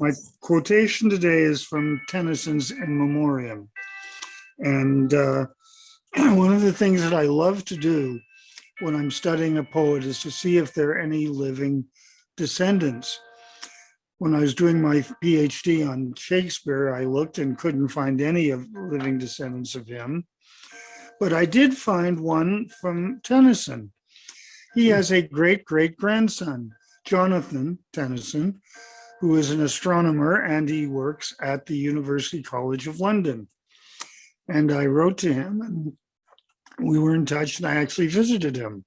My quotation today is from Tennyson's In Memoriam. And one of the things that I love to do when I'm studying a poet is to see if there are any living descendants. When I was doing my PhD on Shakespeare, I looked and couldn't find any of living descendants of him. But I did find one from Tennyson. He has a great great grandson, Jonathan Tennyson, who is an astronomer and he works at the University College of London. And I wrote to him and we were in touch and I actually visited him.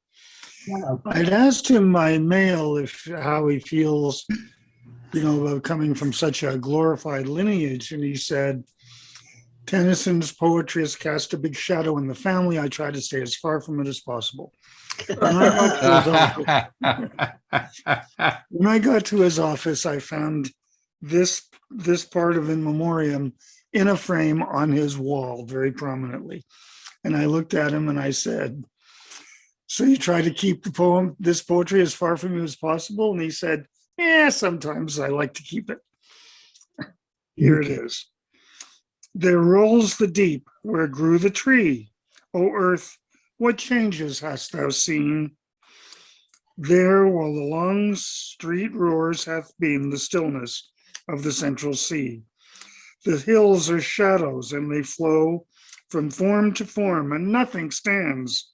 I'd asked him by mail if how he feels, about coming from such a glorified lineage. And he said, Tennyson's poetry has cast a big shadow in the family. I try to stay as far from it as possible. When I got to his office, when I got to his office, I found this part of In Memoriam in a frame on his wall very prominently. And I looked at him and I said, so you try to keep this poetry as far from you as possible? And he said, yeah, sometimes I like to keep it. Here it is. There rolls the deep where grew the tree. O earth, what changes hast thou seen? There, while the long street roars, hath been the stillness of the central sea. The hills are shadows, and they flow from form to form, and nothing stands.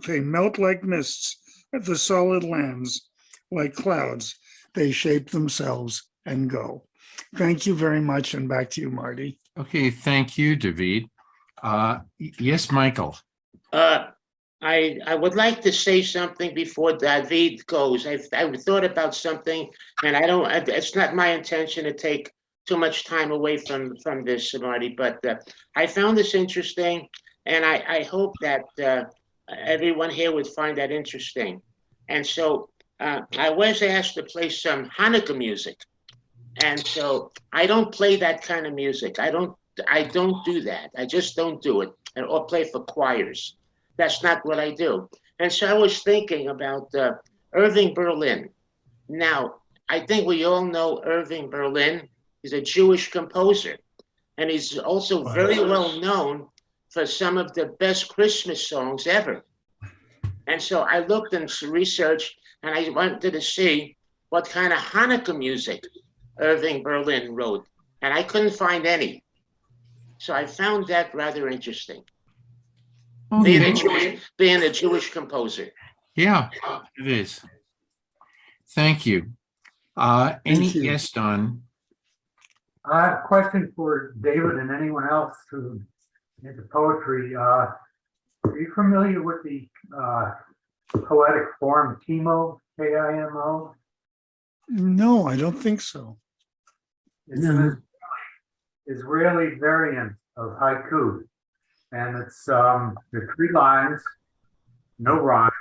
They melt like mists at the solid lands, like clouds. They shape themselves and go. Thank you very much, and back to you, Marty. Okay, thank you, David. Yes, Michael. I would like to say something before David goes. I've thought about something, and I don't. It's not my intention to take too much time away from this, Marty. But I found this interesting, and I hope that everyone here would find that interesting. And so I was asked to play some Hanukkah music, and so I don't play that kind of music. I don't do that. I just don't do it, or play for choirs. That's not what I do. And so I was thinking about Irving Berlin. Now, I think we all know Irving Berlin. He's a Jewish composer, and he's also very well known for some of the best Christmas songs ever. And so I looked and researched, and I wanted to see what kind of Hanukkah music Irving Berlin wrote, and I couldn't find any. So I found that rather interesting. Being a Jewish composer. Yeah, it is. Thank you. Any guest on? I have a question for David and anyone else who into poetry. Are you familiar with the poetic form Kimo, K-I-M-O? No, I don't think so. It's an Israeli variant of haiku, and it's the 3 lines, no rhymes,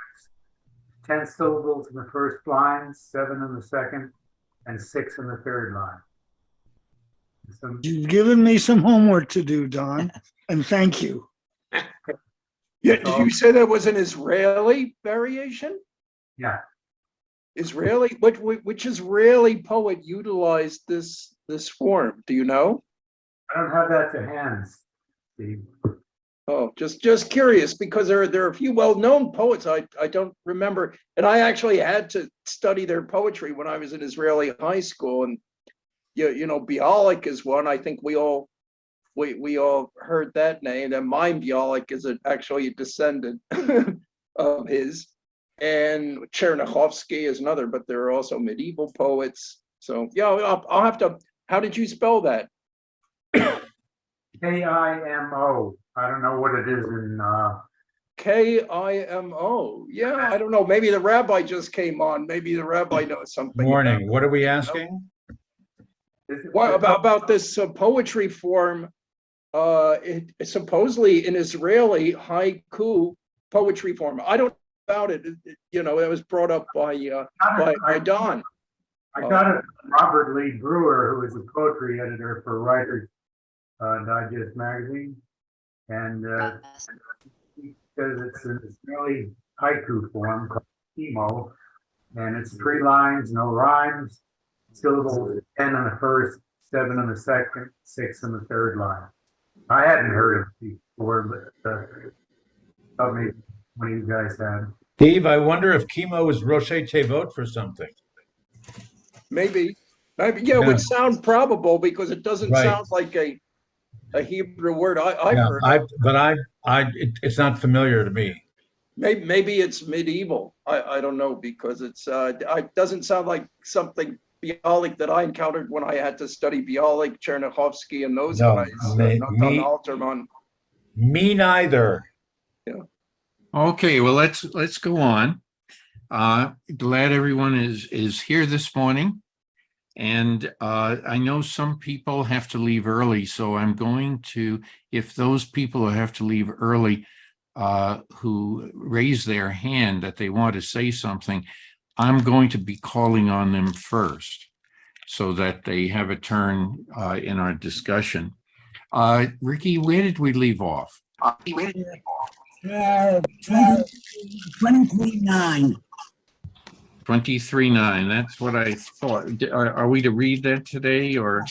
10 syllables in the first line, 7 in the second, and 6 in the third line. You've given me some homework to do, Don, and thank you. Yeah, did you say that was an Israeli variation? Yeah. Israeli, which Israeli poet utilized this form? Do you know? I don't have that to hand, Steve. Oh, just curious, because there are a few well-known poets I don't remember, and I actually had to study their poetry when I was in Israeli high school, and Bialik is one. I think we all heard that name. And mine Bialik is actually a descendant of his, and Chernyakhovsky is another. But there are also medieval poets. So yeah, I'll have to. How did you spell that? K-I-M-O. I don't know what it is in. K-I-M-O. Yeah, I don't know. Maybe the rabbi just came on. Maybe the rabbi knows something. Morning. What are we asking? What about this poetry form? It's supposedly an Israeli haiku poetry form. I don't know about it. It was brought up by Don. I got it from Robert Lee Brewer, who is a poetry editor for Writers Digest magazine, and he says it's an Israeli haiku form called Kimo, and it's 3 lines, no rhymes, syllables, 10 on the first, 7 on the second, 6 on the third line. I hadn't heard of it before, but thought maybe one of you guys had. Steve, I wonder if chemo is Roche Tevot for something. Maybe, yeah, it Yeah. would sound probable because it doesn't Right. sound like a Hebrew word I've Yeah, heard. it's not familiar to me. Maybe it's medieval. I don't know because it doesn't sound like something Bialik that I encountered when I had to study Bialik, Chernyakhovsky, and those No, guys. me- Not me- Alterman. Me neither. Okay, well, let's go on. Glad everyone is here this morning. And I know some people have to leave early, so I'm going to, if those people who have to leave early who raise their hand that they want to say something, I'm going to be calling on them first so that they have a turn in our discussion. Ricky, where did we leave off? 23:9. 23:9, that's what I thought. Are we to read that today or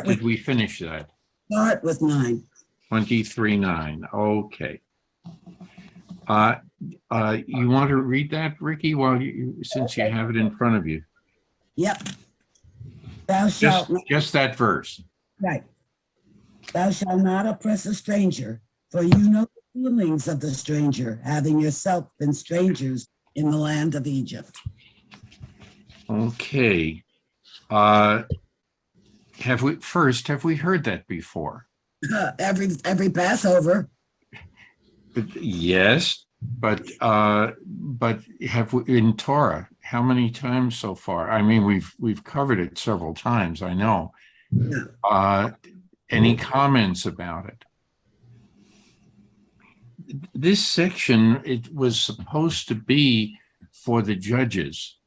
did we finish that? Start with 9. 23:9, okay. You want to read that, Ricky, since you have it in front of you? Yep. Thou shalt not, Just that verse. right. Thou shalt not oppress a stranger, for you know the feelings of the stranger, having yourself been strangers in the land of Egypt. Okay. Have we heard that before? Every Passover. Yes, but have we in Torah, how many times so far? I mean, we've covered it several times, I know. Any comments about it? This section, it was supposed to be for the judges.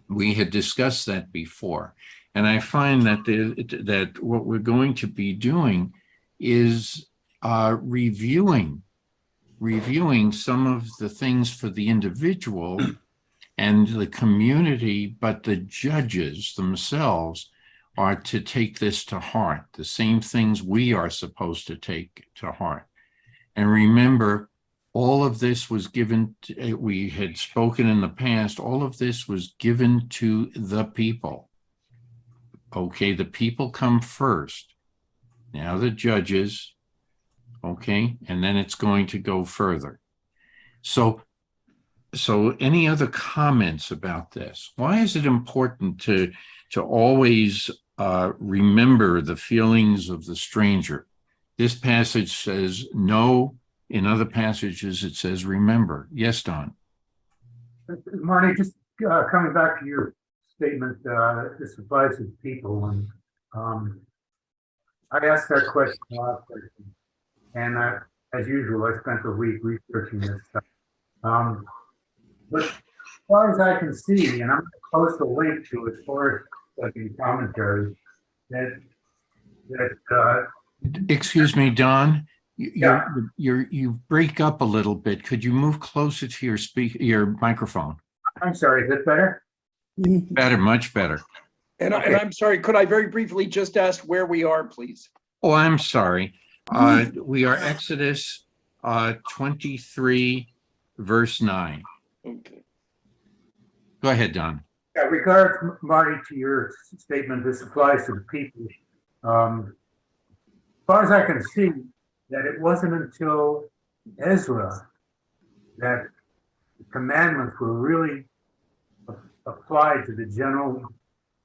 We had discussed that before. And I find that that what we're going to be doing is reviewing some of the things for the individual and the community, but the judges themselves are to take this to heart, the same things we are supposed to take to heart. And remember, all of this was given, we had spoken in the past, all of this was given to the people. Okay, the people come first. Now the judges, okay, and then it's going to go further. So any other comments about this? Why is it important to always remember the feelings of the stranger? This passage says no. In other passages, it says remember. Yes, Don. Marty, just coming back to your statement, this applies to people. And I asked that question a lot, and as usual, I spent a week researching this stuff. But as far as I can see, and I'm going to post a link to it for the commentary, that Excuse me, Don. Yeah. You break up a little bit. Could you move closer to your microphone? I'm sorry, is that better? Better, much better. And Okay. I'm sorry, could I very briefly just ask where we are, please? Oh, I'm sorry. We are Exodus 23, verse 9. Okay. Go ahead, Don. Yeah, regards, Marty, to your statement, this applies to the people. As far as I can see, that it wasn't until Ezra that the commandments were really applied to the general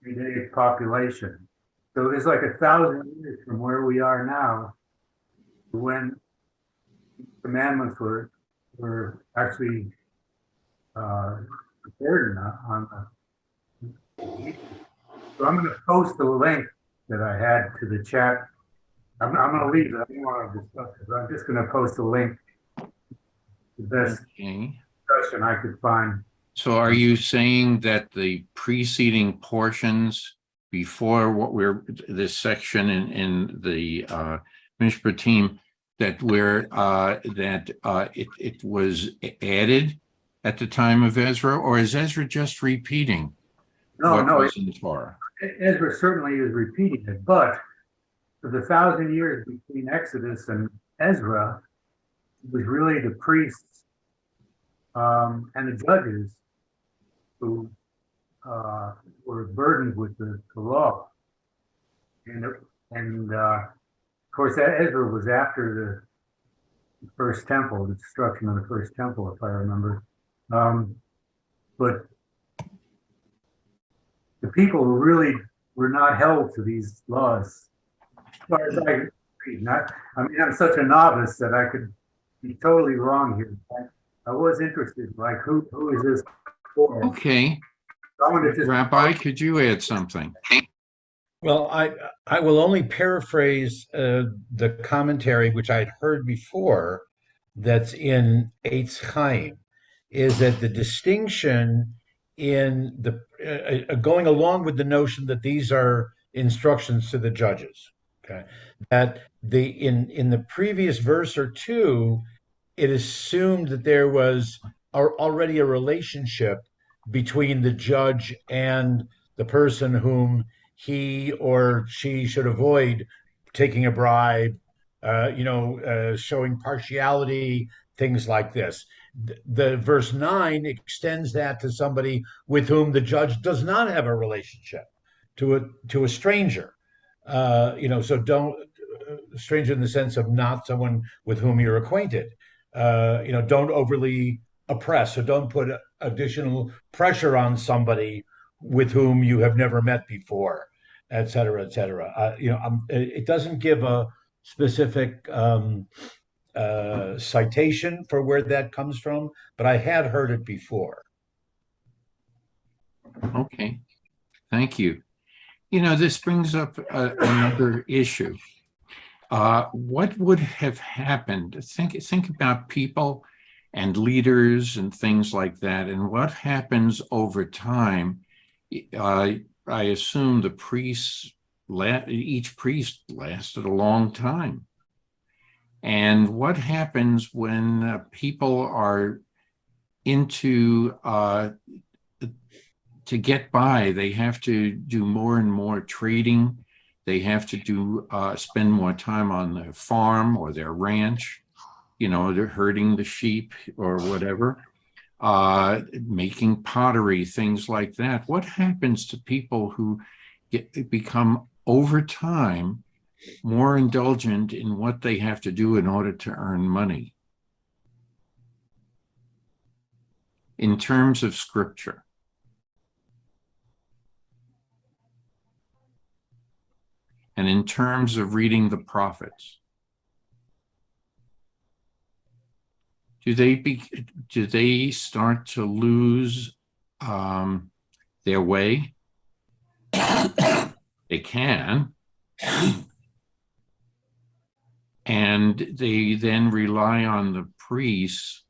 Judaic population. So there's like 1,000 years from where we are now to when commandments were actually prepared on the. So I'm going to post the link that I had to the chat. I'm going to leave it. I don't want to discuss it, but I'm just going to post a link to the best Okay. discussion I could find. So are you saying that the preceding portions before this section in the Mishpah team, that it was added at the time of Ezra, or is Ezra just repeating No, what no, was in Torah. Ezra certainly is repeating it, but for the 1,000 years between Exodus and Ezra, it was really the priests and the judges who were burdened with the law. And of course, Ezra was after the first temple, the destruction of the first temple, if I remember. But the people who really were not held to these laws. As far as I read, I mean, I'm such a novice that I could be totally wrong here. I was interested, like, who is this for? Okay, I wanted to just Rabbi, could you add something? Well, I will only paraphrase the commentary which I'd heard before that's in Eitz Chaim, is that the distinction in the going along with the notion that these are instructions to the judges, okay, that in the previous verse or two, it assumed that there was already a relationship between the judge and the person whom he or she should avoid taking a bribe, showing partiality, things like this. The verse 9 extends that to somebody with whom the judge does not have a relationship, to a stranger. So don't stranger in the sense of not someone with whom you're acquainted. Don't overly oppress, or don't put additional pressure on somebody with whom you have never met before, et cetera, et cetera. It doesn't give a specific citation for where that comes from, but I had heard it before. Okay, thank you. This brings up another issue. What would have happened? Think about people and leaders and things like that, and what happens over time. I assume each priest lasted a long time. And what happens when people are into to get by? They have to do more and more trading. They have to spend more time on their farm or their ranch. They're herding the sheep or whatever, making pottery, things like that. What happens to people who become over time more indulgent in what they have to do in order to earn money? In terms of scripture. And in terms of reading the prophets, do they start to lose their way? They can. And they then rely on the priests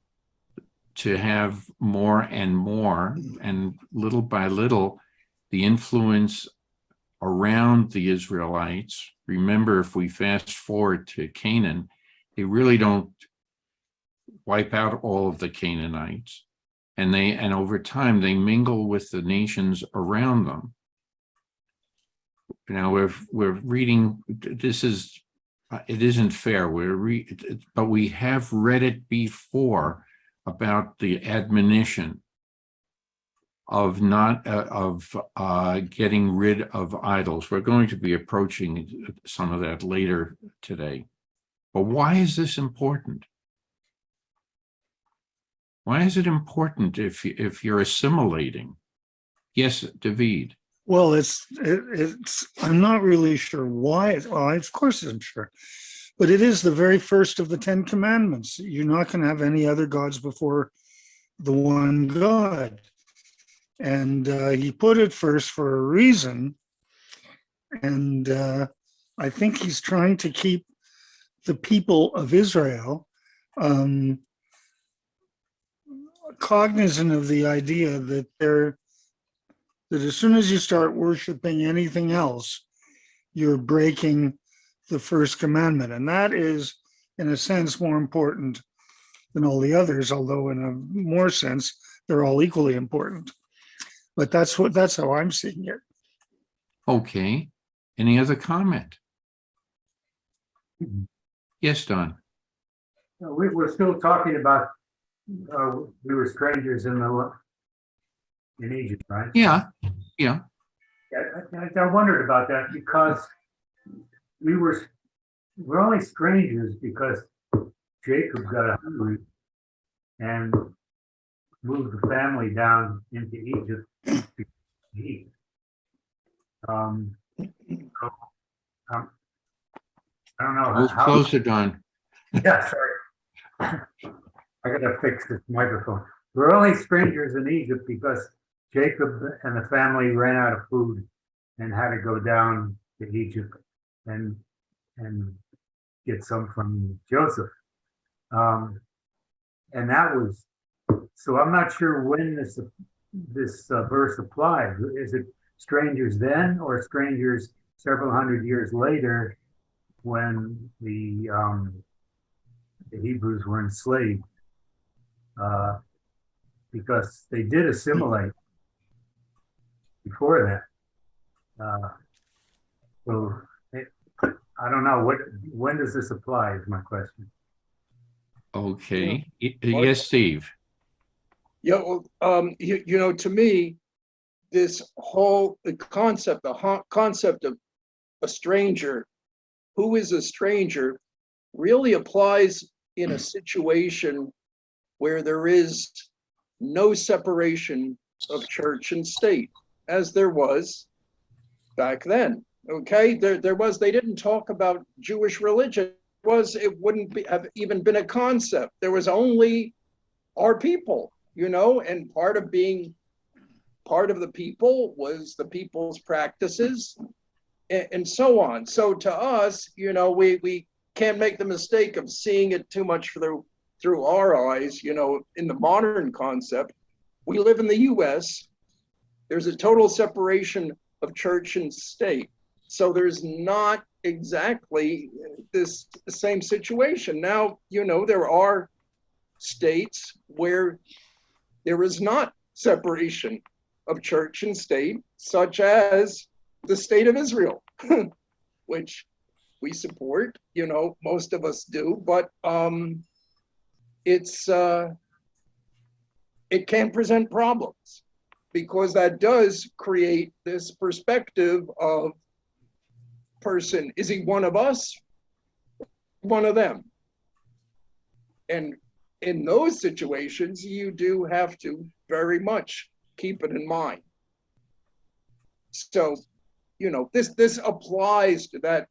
to have more and more, and little by little, the influence around the Israelites. Remember, if we fast forward to Canaan, they really don't wipe out all of the Canaanites, and over time they mingle with the nations around them. Now we're reading. It isn't fair. But we have read it before about the admonition of getting rid of idols. We're going to be approaching some of that later today. But why is this important? Why is it important if you're assimilating? Yes, David. Well, I'm not really sure why. Well, of course I'm sure. But it is the very first of the 10 commandments. You're not going to have any other gods before the one God. And he put it first for a reason. And I think he's trying to keep the people of Israel cognizant of the idea that as soon as you start worshiping anything else, you're breaking the first commandment. And that is, in a sense, more important than all the others, although in a more sense, they're all equally important. But that's how I'm seeing it. Okay. Any other comment? Yes, Don. We're still talking about, we were strangers in Egypt, right? Yeah, yeah. I wondered about that because we're only strangers because Jacob got hungry and moved the family down into Egypt to eat. So, I don't know Move how. closer, Don. Yeah, sorry. I gotta fix this microphone. We're only strangers in Egypt because Jacob and the family ran out of food and had to go down to Egypt and get some from Joseph. And that was, so I'm not sure when this verse applies. Is it strangers then or strangers several hundred years later when the Hebrews were enslaved? Because they did assimilate before that. So I don't know when does this apply is my question. Okay. Yes, Steve. Yeah, well, to me, this whole concept, the concept of a stranger, who is a stranger, really applies in a situation where there is no separation of church and state, as there was back then. Okay, they didn't talk about Jewish religion. It wouldn't have even been a concept. There was only our people, and part of being part of the people was the people's practices and so on. So to us, we can't make the mistake of seeing it too much through our eyes, in the modern concept. We live in the US. There's a total separation of church and state. So there's not exactly this same situation. Now, there are states where there is not separation of church and state, such as the state of Israel, which we support, most of us do, but it can present problems because that does create this perspective of person, is he one of us, one of them? And in those situations, you do have to very much keep it in mind. So, this applies to that,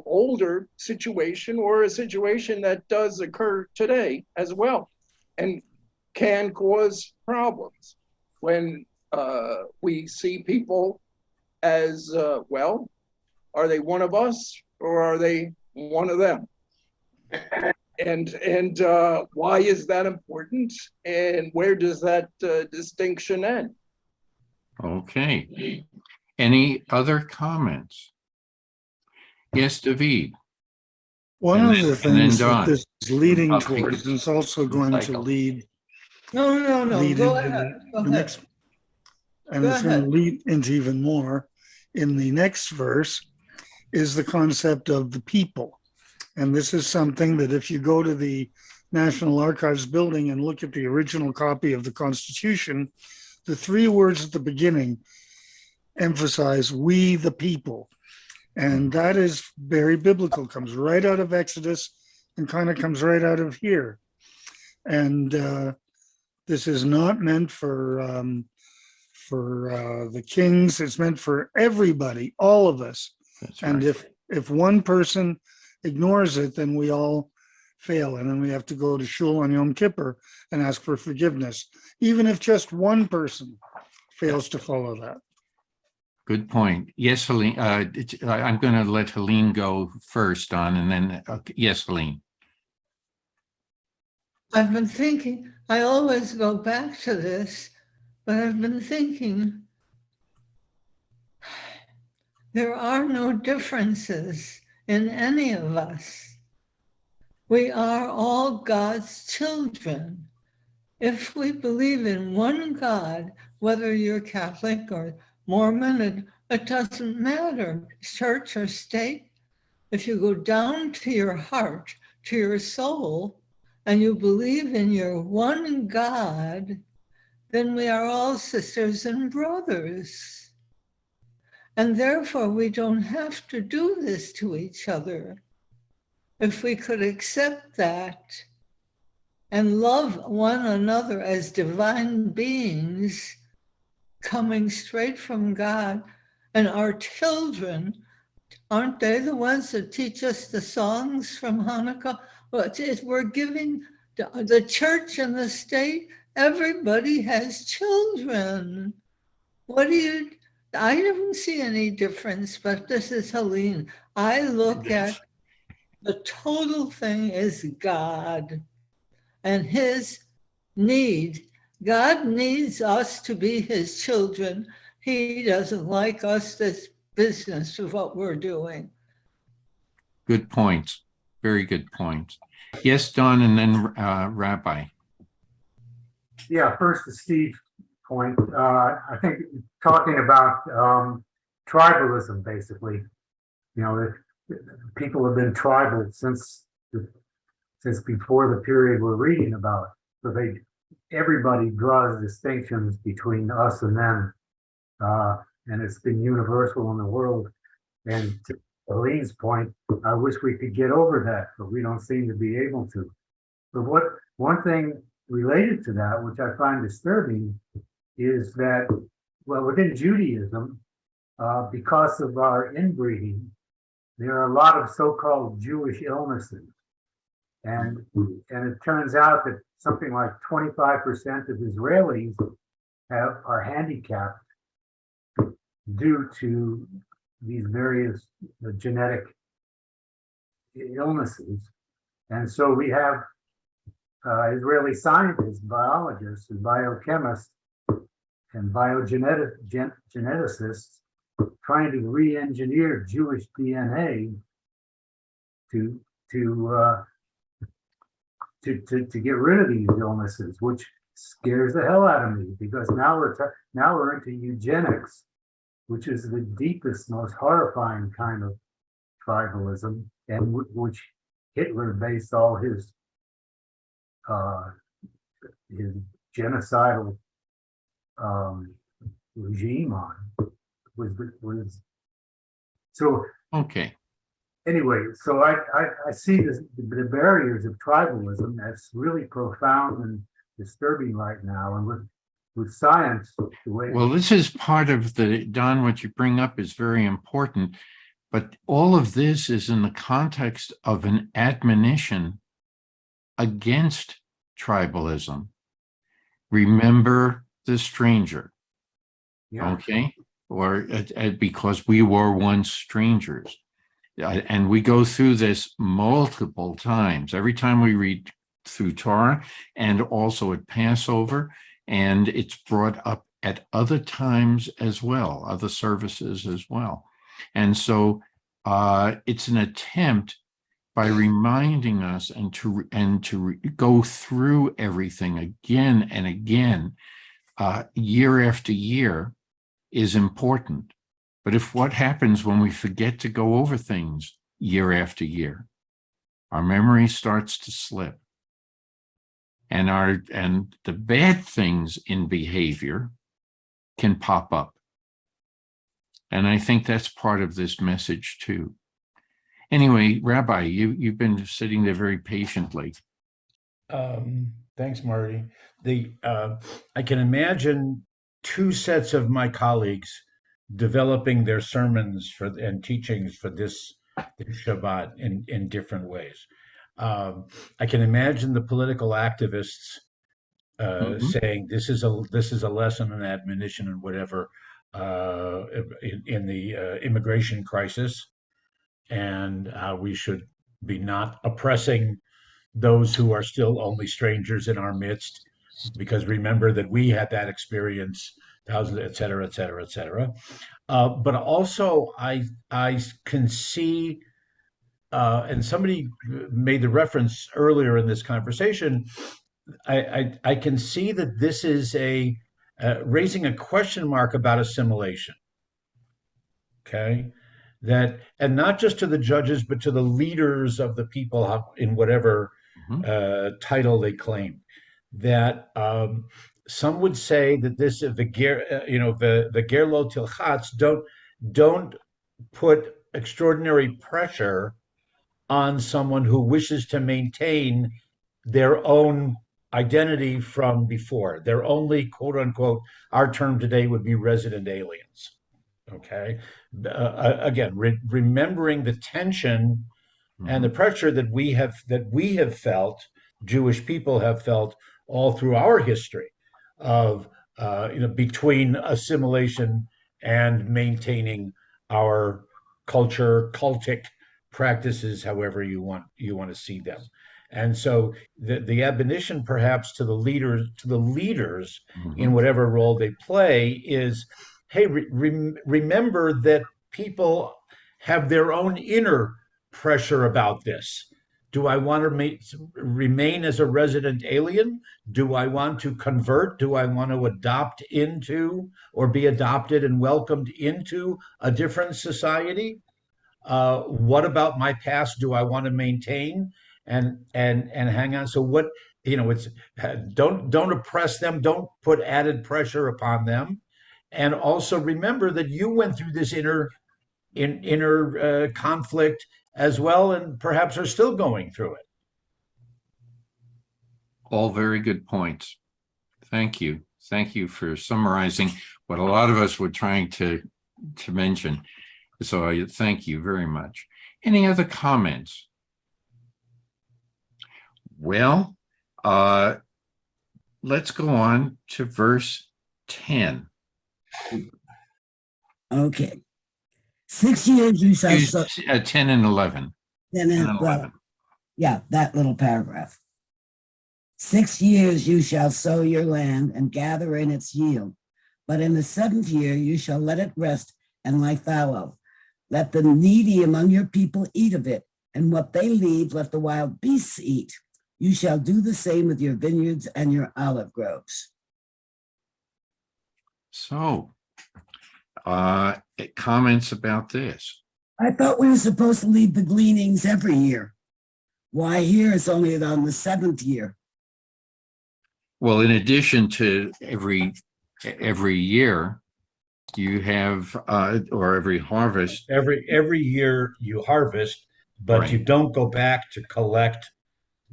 older situation or a situation that does occur today as well and can cause problems when we see people as, well, are they one of us or are they one of them? And why is that important? And where does that distinction end? Okay. Any other comments? Yes, David. One And of the things that Don. this is leading I'll towards, take and it's also going to cycle. lead No, lead go into ahead. Go the ahead. next, and Go it's going to ahead. lead into even more in the next verse, is the concept of the people. And this is something that if you go to the National Archives building and look at the original copy of the Constitution, the three words at the beginning emphasize "we the people." And that is very biblical, comes right out of Exodus and kind of comes right out of here. And this is not meant for the kings. It's meant for everybody, all of us. That's And right. if one person ignores it, then we all fail. And then we have to go to Shul on Yom Kippur and ask for forgiveness, even if just one person fails to follow that. Good point. Yes, Helene. I'm going to let Helene go first on, and then yes, Helene. I've been thinking, I always go back to this, but I've been thinking there are no differences in any of us. We are all God's children. If we believe in one God, whether you're Catholic or Mormon, it doesn't matter, church or state. If you go down to your heart, to your soul, and you believe in your one God, then we are all sisters and brothers. And therefore, we don't have to do this to each other. If we could accept that and love one another as divine beings coming straight from God, and our children, aren't they the ones that teach us the songs from Hanukkah? Well, we're giving the church and the state, everybody has children. I don't see any difference, but this is Helene. I look at the total thing is God and his need. God needs us to be his children. He doesn't like us, this business of what we're doing. Good point. Very good point. Yes, Don, and then Rabbi. Yeah, first to Steve's point, I think talking about tribalism, basically, people have been tribal since before the period we're reading about. So everybody draws distinctions between us and them, and it's been universal in the world. And to Eileen's point, I wish we could get over that, but we don't seem to be able to. But one thing related to that, which I find disturbing, is that, well, within Judaism, because of our inbreeding, there are a lot of so-called Jewish illnesses. And it turns out that something like 25% of Israelis are handicapped due to these various genetic illnesses. And so we have Israeli scientists, biologists, and biochemists, and biogeneticists trying to re-engineer Jewish DNA to get rid of these illnesses, which scares the hell out of me, because now we're into eugenics, which is the deepest, most horrifying kind of tribalism, and which Hitler based all his genocidal regime on. Was so okay. Anyway, so I see the barriers of tribalism that's really profound and disturbing right now, and with science, the way. Well, this is part of Don, what you bring up is very important, but all of this is in the context of an admonition against tribalism. Remember the stranger, okay? Or because we were once strangers. And we go through this multiple times, every time we read through Torah, and also at Passover, and it's brought up at other times as well, other services as well. And so it's an attempt by reminding us and to go through everything again and again, year after year, is important. But what happens when we forget to go over things year after year? Our memory starts to slip. And the bad things in behavior can pop up. And I think that's part of this message too. Anyway, Rabbi, you've been sitting there very patiently. Thanks, Marty. I can imagine two sets of my colleagues developing their sermons and teachings for this Shabbat in different ways. I can imagine the political activists saying this is a lesson and admonition and whatever in the immigration crisis, and how we should be not oppressing those who are still only strangers in our midst, because remember that we had that experience, thousands, et cetera, et cetera, et cetera. But also I can see, and somebody made the reference earlier in this conversation, I can see that this is raising a question mark about assimilation. Okay, that, and not just to the judges, but to the leaders of the people in whatever title they claim. That some would say that this the gerlo tilchatz, don't put extraordinary pressure on someone who wishes to maintain their own identity from before. They're only, quote unquote, our term today would be resident aliens. Okay. Again, remembering the tension and the pressure that we have felt, Jewish people have felt all through our history of between assimilation and maintaining our culture, cultic practices, however you want to see them. And so the admonition perhaps to the leaders in whatever role they play is, hey, remember that people have their own inner pressure about this. Do I want to remain as a resident alien? Do I want to convert? Do I want to adopt into or be adopted and welcomed into a different society? What about my past do I want to maintain and hang on? So what, it's don't oppress them, don't put added pressure upon them. And also remember that you went through this inner conflict as well, and perhaps are still going through it. All very good points. Thank you. Thank you for summarizing what a lot of us were trying to mention. So I thank you very much. Any other comments? Well, let's go on to verse 10. Okay. 6 years you shall sow. 10 and 11. 10 and 11. Yeah, that little paragraph. 6 years you shall sow your land and gather in its yield. But in the 7th year you shall let it rest and lie fallow. Let the needy among your people eat of it, and what they leave let the wild beasts eat. You shall do the same with your vineyards and your olive groves. So, comments about this? I thought we were supposed to leave the gleanings every year. Why here it's only on the 7th year? Well, in addition to every year, you have or every harvest. Every year you harvest, but Right. you don't go back to collect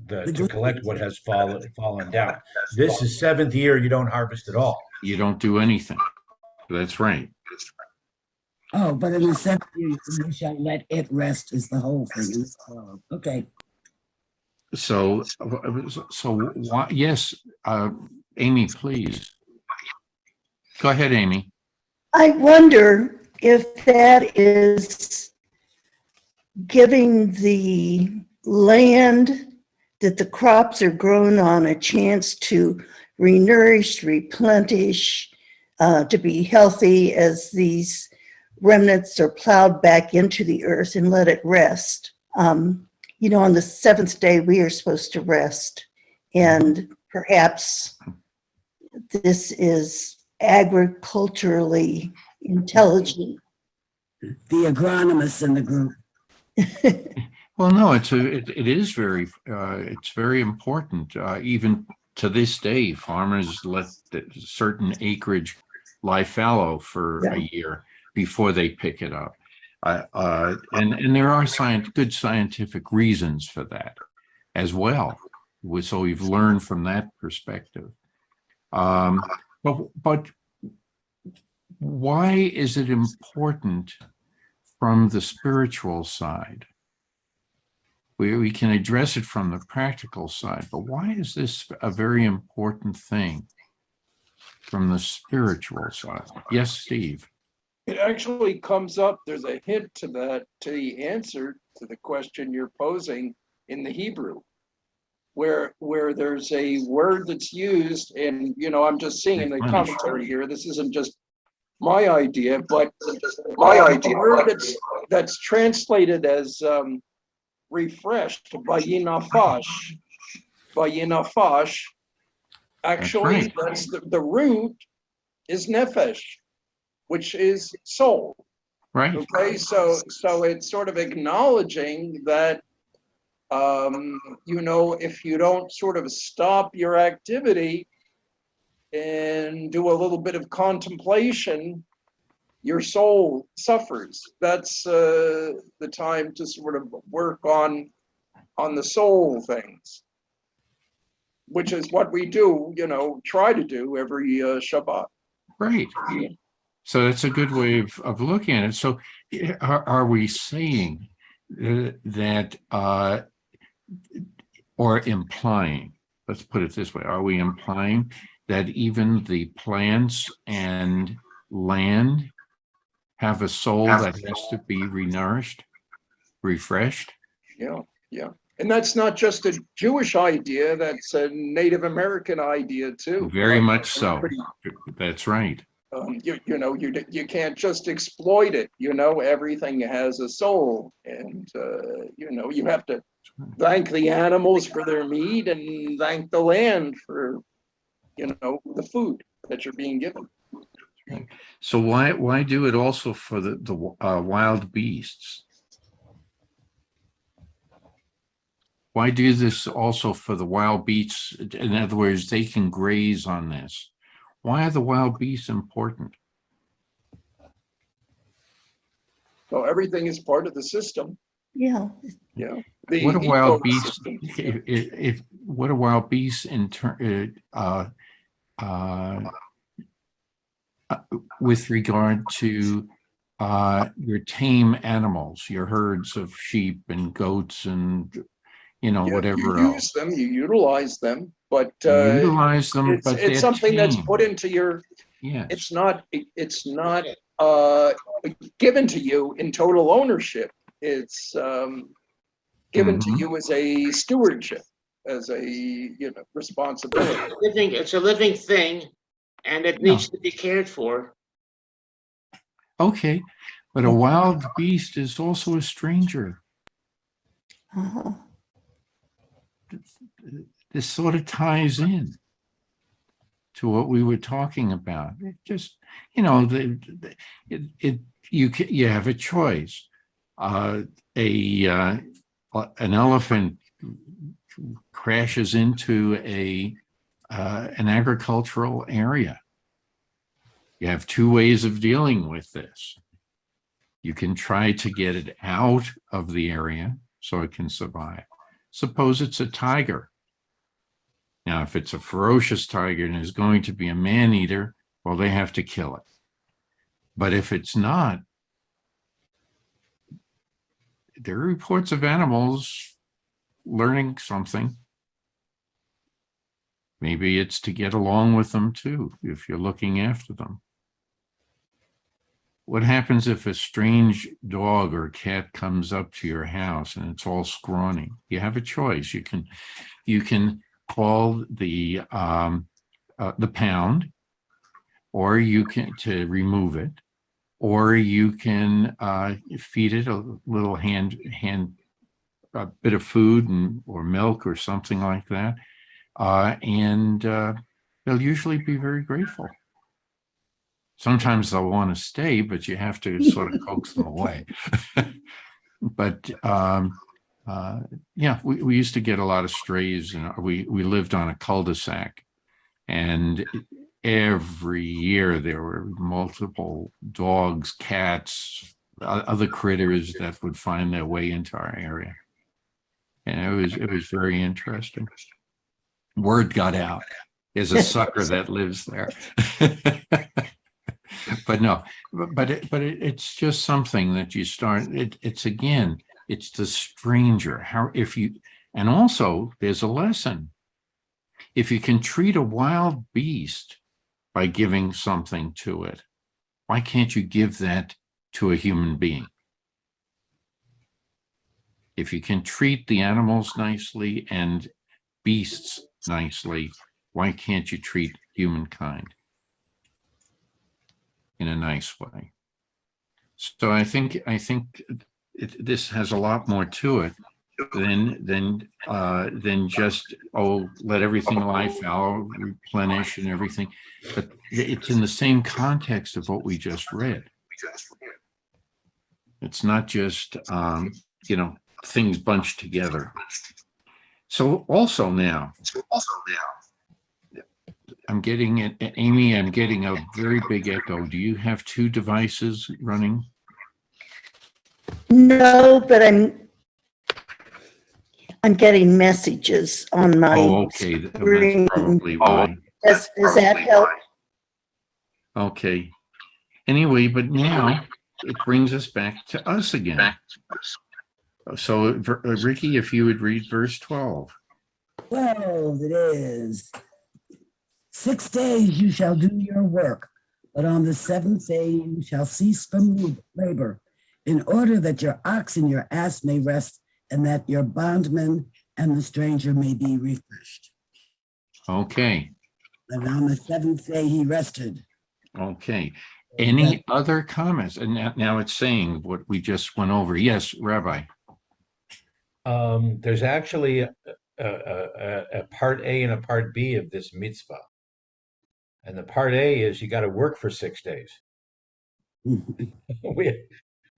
what has fallen down. This is 7th year, you don't harvest at all. You don't do anything. That's right. Oh, but in the 7th year you shall let it rest is the whole thing. Okay. So yes, Amy, please. Go ahead, Amy. I wonder if that is giving the land that the crops are grown on a chance to renourish, replenish, to be healthy as these remnants are plowed back into the earth and let it rest. On the 7th day, we are supposed to rest. And perhaps this is agriculturally intelligent. The agronomists in the group. Well, no, it is very it's very important. Even to this day, farmers let certain acreage lie fallow for a year before they pick it up, and there are good scientific reasons for that as well. So we've learned from that perspective. But why is it important from the spiritual side? We can address it from the practical side, but why is this a very important thing from the spiritual side? Yes, Steve. It actually comes up, there's a hint to that, to the answer to the question you're posing in the Hebrew, where there's a word that's used, and I'm just seeing in the commentary here, this isn't just my idea, but a word that's translated as refreshed, bayinafash. Actually, that's the root is nefesh, which is soul. Right. Okay, so it's sort of acknowledging that, if you don't sort of stop your activity and do a little bit of contemplation, your soul suffers. That's the time to sort of work on the soul things, which is what we do, try to do every Shabbat. Right. So that's a good way of looking at it. So are we saying that, or implying, let's put it this way, are we implying that even the plants and land have a soul that has to be renourished, refreshed? Yeah. And that's not just a Jewish idea, that's a Native American idea too. Very much so. That's right. You can't just exploit it. Everything has a soul, and you have to thank the animals for their meat and thank the land for the food that you're being given. So why do it also for the wild beasts? Why do this also for the wild beasts? In other words, they can graze on this. Why are the wild beasts important? Oh, So everything is part of the system. Yeah. Yeah. What are wild beasts? If what are wild beasts in turn with regard to your tame animals, your herds of sheep and goats and whatever you else? use them, you utilize them, but Utilize them, but it's something that's put into your. Yes. It's not given to you in total ownership. It's given to you as a stewardship, as a responsibility. It's a living thing, and it needs to be cared for. Okay, but a wild beast is also a stranger. Uh-huh. This sort of ties in to what we were talking about. It just, you have a choice. An elephant crashes into an agricultural area. You have two ways of dealing with this. You can try to get it out of the area so it can survive. Suppose it's a tiger. Now, if it's a ferocious tiger and is going to be a man-eater, well, they have to kill it. But if it's not, there are reports of animals learning something. Maybe it's to get along with them too, if you're looking after them. What happens if a strange dog or cat comes up to your house and it's all scrawny? You have a choice. You can call the pound, or you can to remove it, or you can feed it a little a bit of food or milk or something like that, and they'll usually be very grateful. Sometimes they'll want to stay, but you have to sort of coax them away. But yeah, we used to get a lot of strays, and we lived on a cul-de-sac, and every year there were multiple dogs, cats, other critters that would find their way into our area, and it was very interesting. Word got out. There's a sucker that lives there. But no, it's just something that you start. It's the stranger. And also there's a lesson. If you can treat a wild beast by giving something to it, why can't you give that to a human being? If you can treat the animals nicely and beasts nicely, why can't you treat humankind in a nice way? So I think this has a lot more to it than just, oh, let everything lie fallow, replenish and everything. But it's in the same context of what we just read. It's not just things bunched together. So also now, I'm getting it, Amy, I'm getting a very big echo. Do you have two devices running? No, but I'm getting messages on my Okay, that's screen. probably why. Does that help? Okay. Anyway, but now it brings us back to us again. So, Ricky, if you would read verse 12. 12 it is. 6 days you shall do your work, but on the seventh day you shall cease from labor, in order that your ox and your ass may rest, and that your bondman and the stranger may be refreshed. Okay. And on the seventh day he rested. Okay. Any other comments? And now it's saying what we just went over. Yes, Rabbi. There's actually a part A and a part B of this mitzvah. And the part A is you got to work for 6 days. we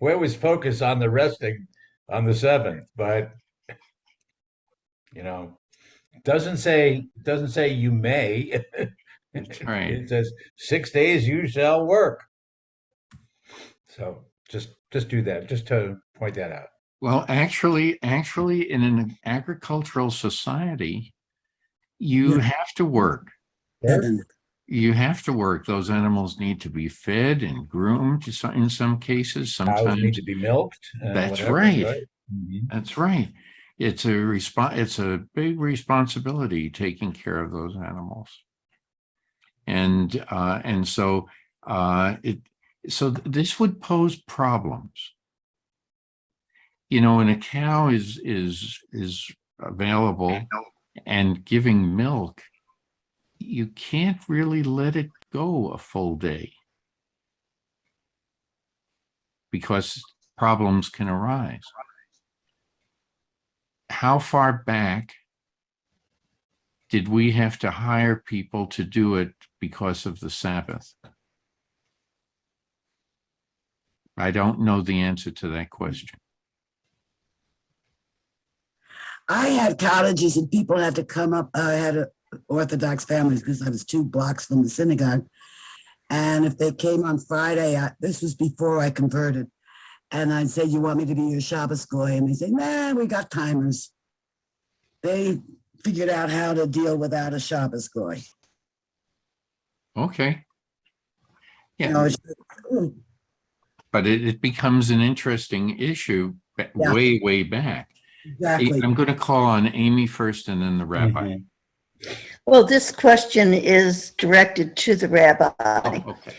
always focus on the resting on the seventh, but doesn't say you may. That's right. It says 6 days you shall work. So just do that, just to point that out. Well, actually, in an agricultural society, you have to work. You have to work. Those animals need to be fed and groomed in some cases. Cows Sometimes need to be milked. That's whatever, right. Mm-hmm. That's right. It's a big responsibility taking care of those animals. And so this would pose problems. When a cow is available and giving milk, you can't really let it go a full day because problems can arise. How far back did we have to hire people to do it because of the Sabbath? I don't know the answer to that question. I had cottages and people had to come up. I had Orthodox families because I was 2 blocks from the synagogue. And if they came on Friday, this was before I converted. And I'd say, you want me to be your Shabbos goy? And they say, nah, we got timers. They figured out how to deal without a Shabbos goy. Okay. Yeah. But it becomes an interesting issue way back. Exactly. I'm going to call on Amy first and then the rabbi. Mm-hmm. Well, this question is directed to the rabbi. Oh, okay.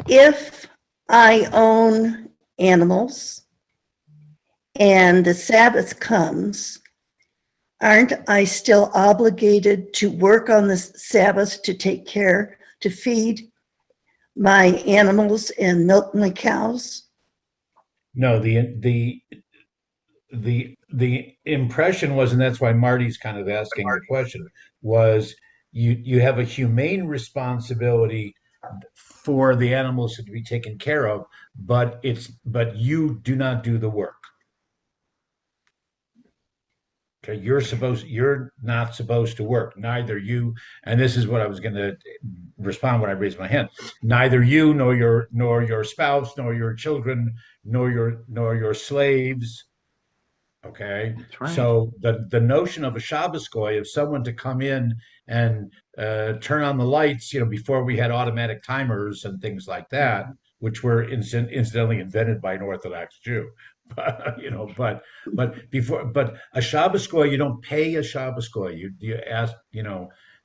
If I own animals and the Sabbath comes, aren't I still obligated to work on the Sabbath to take care, to feed my animals and milk my cows? No, the impression was, and that's why Marty's kind of asking the question, was you have a humane responsibility for the animals to be taken care of, but you do not do the work. Okay, you're not supposed to work. Neither you, and this is what I was going to respond when I raised my hand. Neither you, nor your spouse, nor your children, nor your slaves. Okay, That's right. So the notion of a Shabbos goy, of someone to come in and turn on the lights, before we had automatic timers and things like that, which were incidentally invented by an Orthodox Jew. But but a Shabbos goy, you don't pay a Shabbos goy. You ask,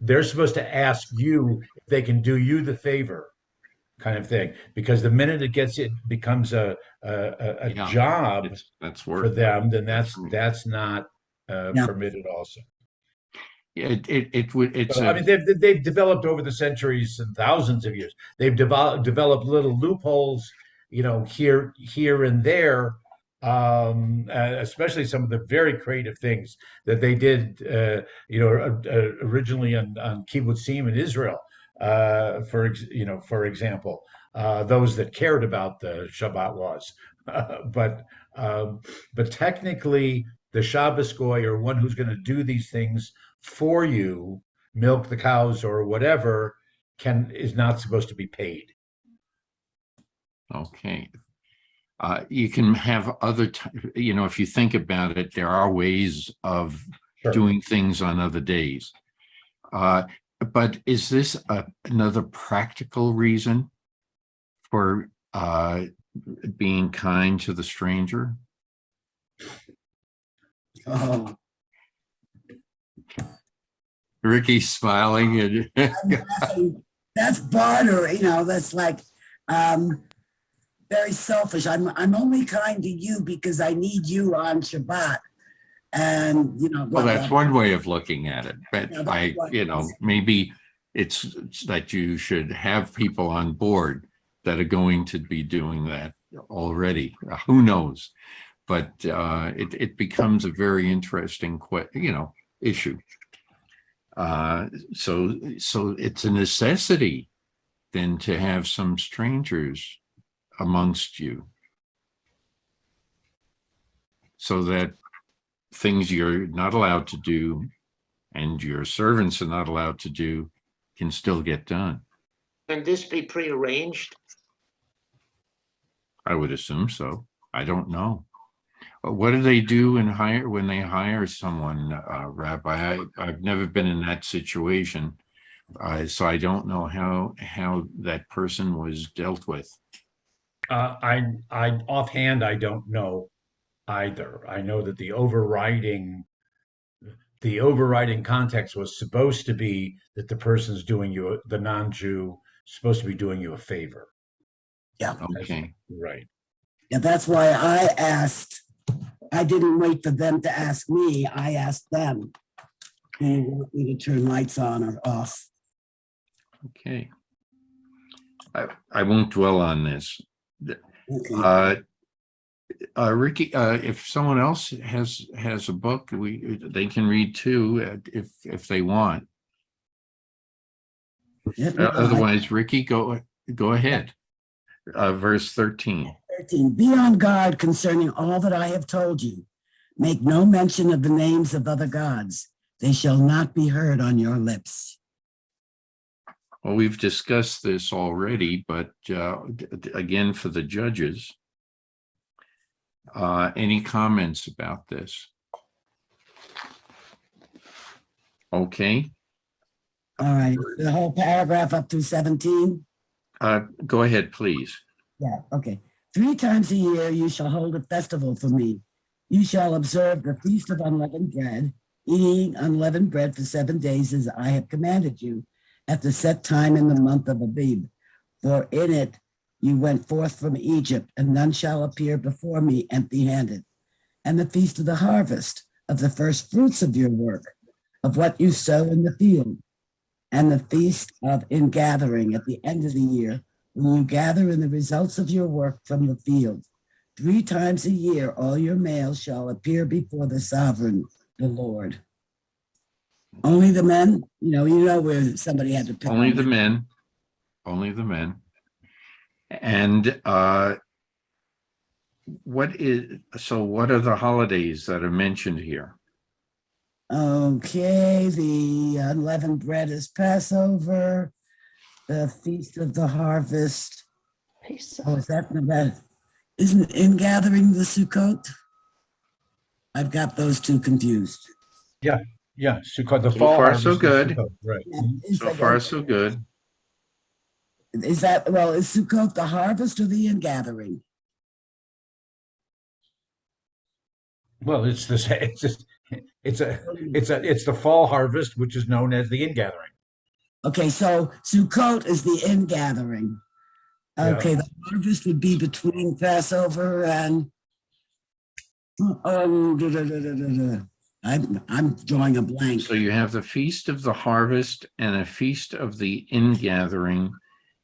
they're supposed to ask you if they can do you the favor, kind of thing. Because the minute it becomes a job that's work for them, then that's not permitted also. It's I mean, they've developed over the centuries and thousands of years. They've developed little loopholes, here and there, especially some of the very creative things that they did, originally on kibbutzim in Israel, for example, those that cared about the Shabbat laws. but um, but technically, the Shabbos goy, or one who's going to do these things for you, milk the cows or whatever, is not supposed to be paid. Okay. You can have other, if you think about it, there are ways of Sure. doing things on other days. But is this another practical reason for being kind to the stranger? Oh, Ricky's smiling and that's barter, that's like very selfish. I'm only kind to you because I need you on Shabbat. And well, that's one way of looking at it. But Yeah, that's right. Maybe it's that you should have people on board that are going to be doing that already. Who knows? But it becomes a very interesting issue. So it's a necessity then to have some strangers amongst you, so that things you're not allowed to do and your servants are not allowed to do can still get done. Can this be prearranged? I would assume so. I don't know. What do they do when they hire someone, Rabbi? I've never been in that situation, so I don't know how that person was dealt with. I offhand, I don't know either. I know that the overriding context was supposed to be that the person's the non-Jew, supposed to be doing you a favor. Yeah. Okay. Right. Yeah, that's why I asked. I didn't wait for them to ask me. I asked them. They want me to turn lights on or off. Okay. I won't dwell on this. Okay. Ricky, if someone else has a book, they can read too, if they want. Otherwise, Ricky, go ahead. Verse 13. 13. Be on guard concerning all that I have told you. Make no mention of the names of other gods. They shall not be heard on your lips. Well, we've discussed this already, but again, for the judges, any comments about this? Okay. All right. The whole paragraph up to 17. Go ahead, please. Yeah, okay. 3 times a year you shall hold a festival for me. You shall observe the feast of unleavened bread, eating unleavened bread for 7 days as I have commanded you, at the set time in the month of Abib. For in it you went forth from Egypt, and none shall appear before me empty-handed. And the feast of the harvest, of the first fruits of your work, of what you sow in the field, and the feast of ingathering at the end of the year, when you gather in the results of your work from the field. 3 times a year, all your males shall appear before the sovereign, the Lord. Only the men, where somebody had to pick. Only the men. Only the men. And what are the holidays that are mentioned here? Okay, the unleavened bread is Passover, the Feast of the Harvest. Oh, is that? Isn't ingathering the Sukkot? I've got those two confused. Yeah. Sukkot, the So fall far, harvest so is good. Sukkot, right. Yeah, So far, so good. Is Sukkot the harvest or the ingathering? Well, it's the fall harvest, which is known as the ingathering. Okay, so Sukkot is the ingathering. Okay, The harvest would be between Passover and I'm drawing a blank. So you have the Feast of the Harvest and a Feast of the Ingathering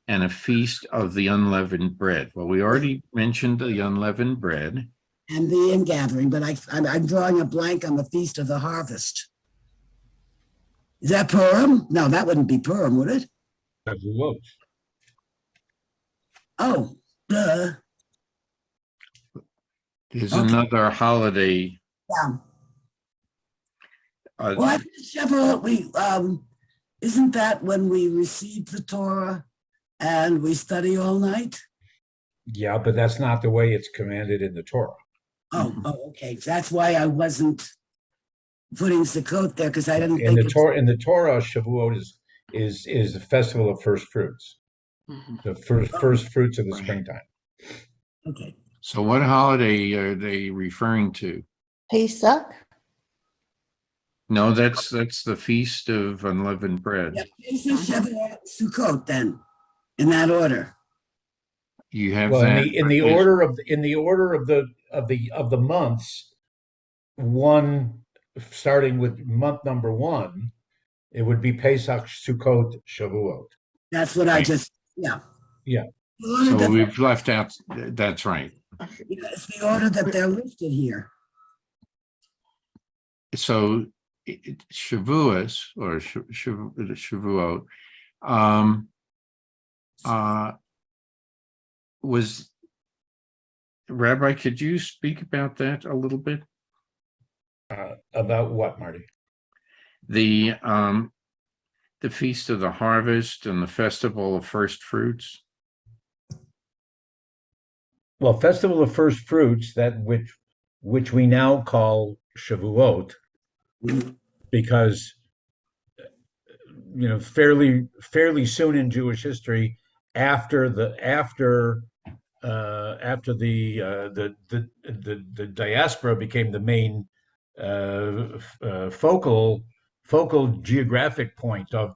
and a Feast of the Unleavened Bread. Well, we already mentioned the unleavened bread. And the ingathering, but I'm drawing a blank on the Feast of the Harvest. Is that Purim? No, that wouldn't be Purim, would it? Shavuot. Oh, duh. There's Okay. another holiday. Yeah. uh, Well, I think Shavuot, isn't that when we receive the Torah and we study all night? Yeah, but that's not the way it's commanded in the Torah. Oh, okay. That's why I wasn't putting Sukkot there, because I didn't In think the Torah, Shavuot is the festival of first fruits, the first fruits of the Right. springtime. Okay. So what holiday are they referring to? Pesach? No, that's the Feast of Unleavened Bread. Yeah, Pesach, Shavuot, Sukkot, then, in that order. You have Well, that. in the order of the months, one starting with month number 1, it would be Pesach, Sukkot, Shavuot. That's what I Right. just, yeah. Yeah. The order So that- we've left out, that's right. yeah, it's the order that they're listed here. So Shavuos or Shavuot was, Rabbi, could you speak about that a little bit? About what, Marty? The Feast of the Harvest and the Festival of First Fruits. Well, Festival of First Fruits, that which we now call Shavuot, because fairly soon in Jewish history, after the diaspora became the main focal geographic point of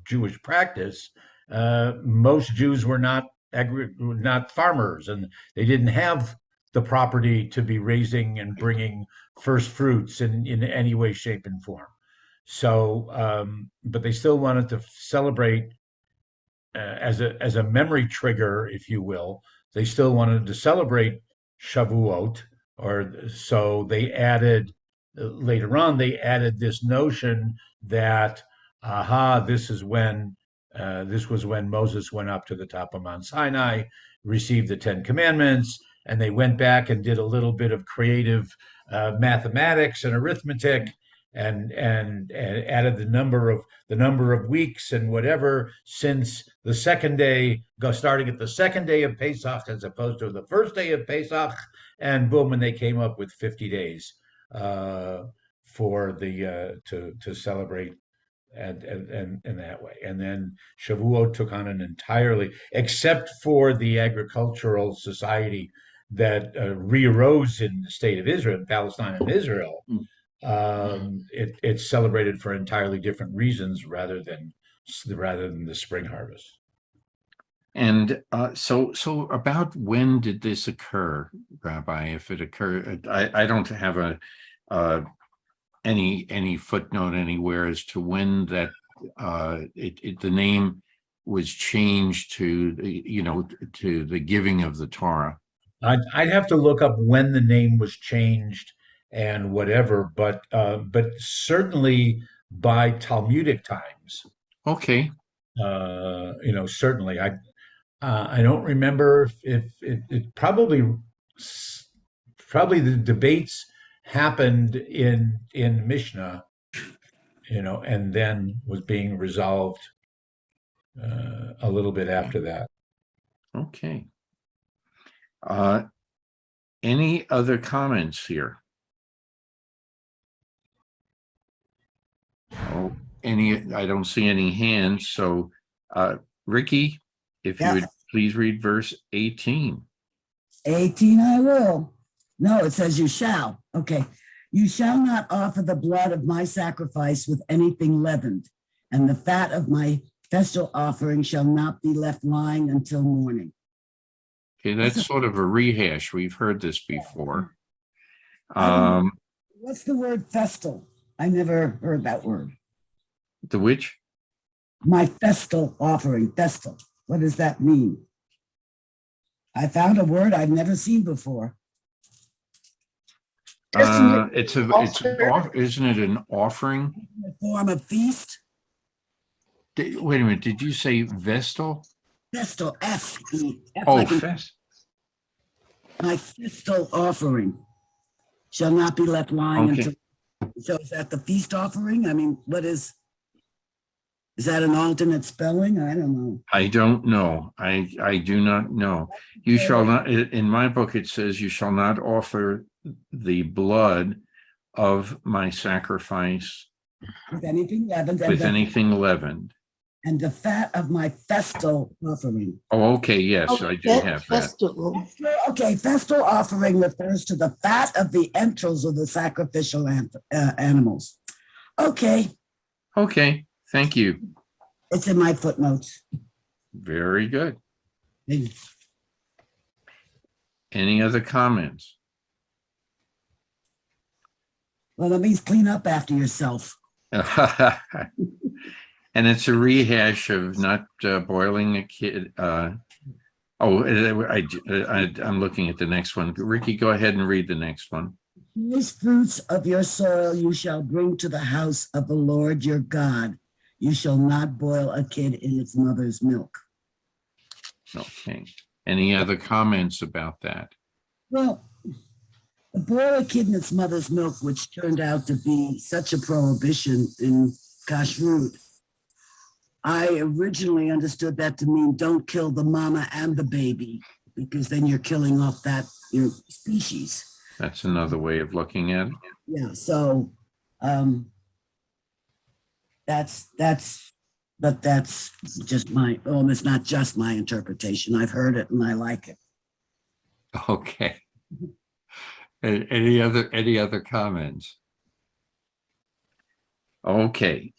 Jewish practice, most Jews were not farmers, and they didn't have the property to be raising and bringing first fruits in any way, shape, and form. So, but they still wanted to celebrate as a memory trigger, if you will. They still wanted to celebrate Shavuot, or so they added later on. They added this notion that this was when Moses went up to the top of Mount Sinai, received the 10 Commandments, and they went back and did a little bit of creative mathematics and arithmetic, and added the number of weeks and whatever, since the second day, starting at the second day of Pesach as opposed to the first day of Pesach, and boom, and they came up with 50 days for the to celebrate and in that way. And then Shavuot took on an entirely, except for the agricultural society that re-arose in the state of Israel, in Palestine and Israel. It's celebrated for entirely different reasons rather than the spring harvest. And so about when did this occur, Rabbi? If it occurred, I don't have any footnote anywhere as to when that the name was changed to the giving of the Torah. I'd have to look up when the name was changed and whatever, but certainly by Talmudic times. Okay. Certainly. I don't remember if it probably the debates happened in Mishnah, and then was being resolved a little bit after that. Okay. Any other comments here? Oh, I don't see any hands. So, Ricky, if you would please read verse 18. 18, I will. No, it says you shall. Okay. You shall not offer the blood of my sacrifice with anything leavened, and the fat of my festal offering shall not be left lying until morning. Okay, that's sort of a rehash. We've heard this before. What's the word festal? I never heard that word. The which? My festal offering, festal. What does that mean? I found a word I've never seen before. It's an isn't it an offering? In the form of feast, Wait a minute, did you say Vestal? festal, F-E, F Oh, like in fest. my festal offering shall not be left lying Okay. until, so is that the feast offering? I mean, what is that an alternate spelling? I don't know. I don't know. I do not know. You shall not, in my book, it says you shall not offer the blood of my sacrifice With anything leavened with anything leavened. and the fat of my festal offering. Oh, okay, yes, I do have that. Festival. Okay, festal offering refers to the fat of the entrails of the sacrificial animals. Okay, Okay, thank you. it's in my footnotes. Very good. Any other comments? Well, that means clean up after yourself. And it's a rehash of not boiling a kid. I'm looking at the next one. Ricky, go ahead and read the next one. First fruits of your soil you shall bring to the house of the Lord your God. You shall not boil a kid in its mother's milk. Okay. Any other comments about that? Well, boil a kid in its mother's milk, which turned out to be such a prohibition in kashrut. I originally understood that to mean don't kill the mama and the baby, because then you're killing off your species. That's another way of looking at it. Yeah, so that's just it's not just my interpretation. I've heard it and I like it. Okay. Any other comments? Okay.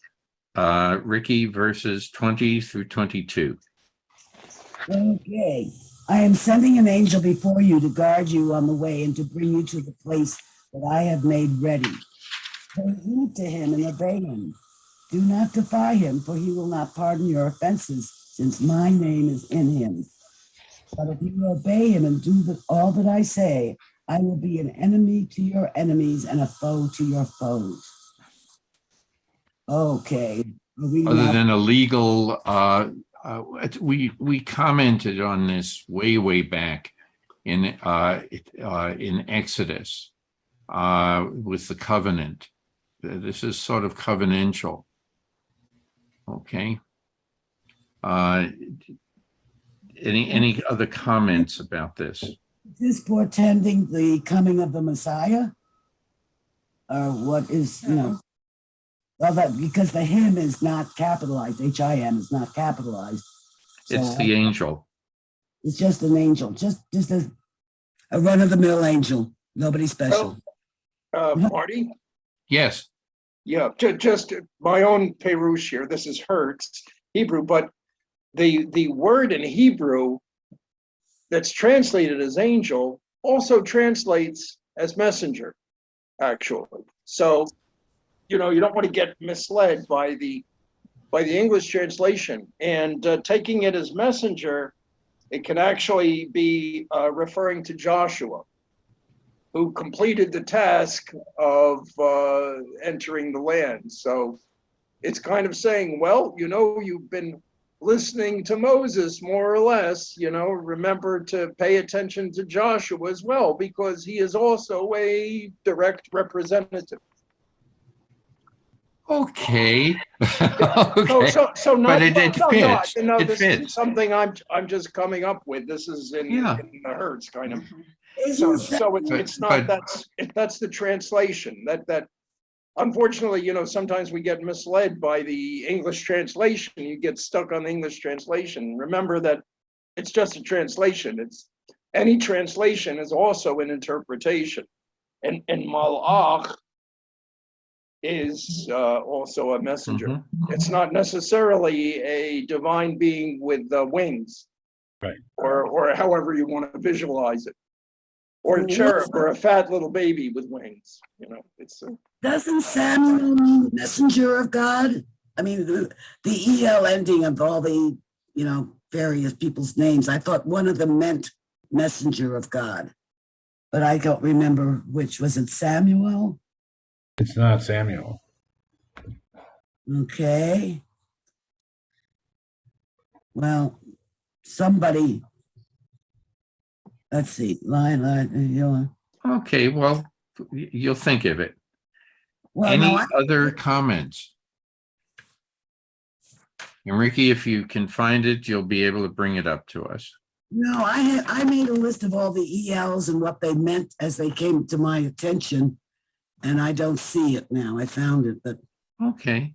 Ricky, verses 20 through 22. Okay. I am sending an angel before you to guard you on the way and to bring you to the place that I have made ready. Pay heed to him and obey him. Do not defy him, for he will not pardon your offenses, since my name is in him. But if you obey him and do all that I say, I will be an enemy to your enemies and a foe to your foes. Okay. Other than a legal, we commented on this way back in Exodus with the covenant. This is sort of covenantal. Okay. Any other comments about this? Is this portending the coming of the Messiah? Or what is, well, that because the him is not capitalized, H-I-M is not capitalized. So It's the angel. It's just an angel, just a run-of-the-mill angel, nobody special. Marty? Yes. Yeah, just my own Perush here. This is Hertz, Hebrew, but the word in Hebrew that's translated as angel also translates as messenger, actually. So, you don't want to get misled by the English translation. And taking it as messenger, it can actually be referring to Joshua, who completed the task of entering the land. So it's kind of saying, well, you've been listening to Moses more or less, remember to pay attention to Joshua as well, because he is also a direct representative. Okay. Okay. So not, but it fits. No, it this fits. isn't something I'm just coming up with. This is in the Hertz kind of. So it's not, that's the translation that unfortunately, sometimes we get misled by the English translation. You get stuck on the English translation. Remember that it's just a translation. Any translation is also an interpretation. And Malach is also a messenger. Mm-hmm. It's not necessarily a divine being with wings, right? Or however you want to visualize it, or a cherub, or a fat little baby with wings. It's. Doesn't Samuel mean messenger of God? I mean, the EL ending of all the various people's names. I thought one of them meant messenger of God. but I don't remember which. Was it Samuel? It's not Samuel. Okay. Well, somebody, let's see, Okay, well, you'll think of it. well, no, Any other comments? Enrique, if you can find it, you'll be able to bring it up to us. no, I made a list of all the ELs and what they meant as they came to my attention, and I don't see it now. I found it, Okay,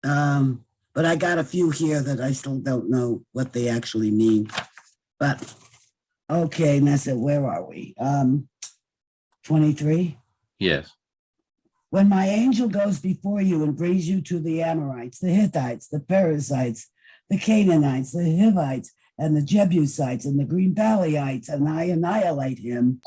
but I got a few here that I still don't know what they actually mean. But okay, Nessa, where are we? 23. yes. When my angel goes before you and brings you to the Amorites, the Hittites, the Perizzites, the Canaanites, the Hivites, and the Jebusites, and the Green Valleyites, and I annihilate him,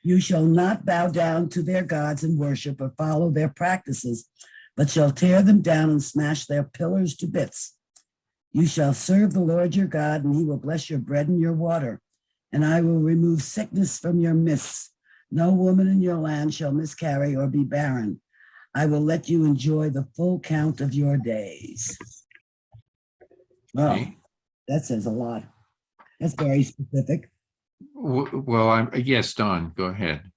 you shall not bow down to their gods and worship or follow their practices, but shall tear them down and smash their pillars to bits. You shall serve the Lord your God, and he will bless your bread and your water, and I will remove sickness from your midst. No woman in your land shall miscarry or be barren. I will let you enjoy the full count of your days. Well, Okay. that says a lot. That's very specific. Well, yes, Don, go ahead.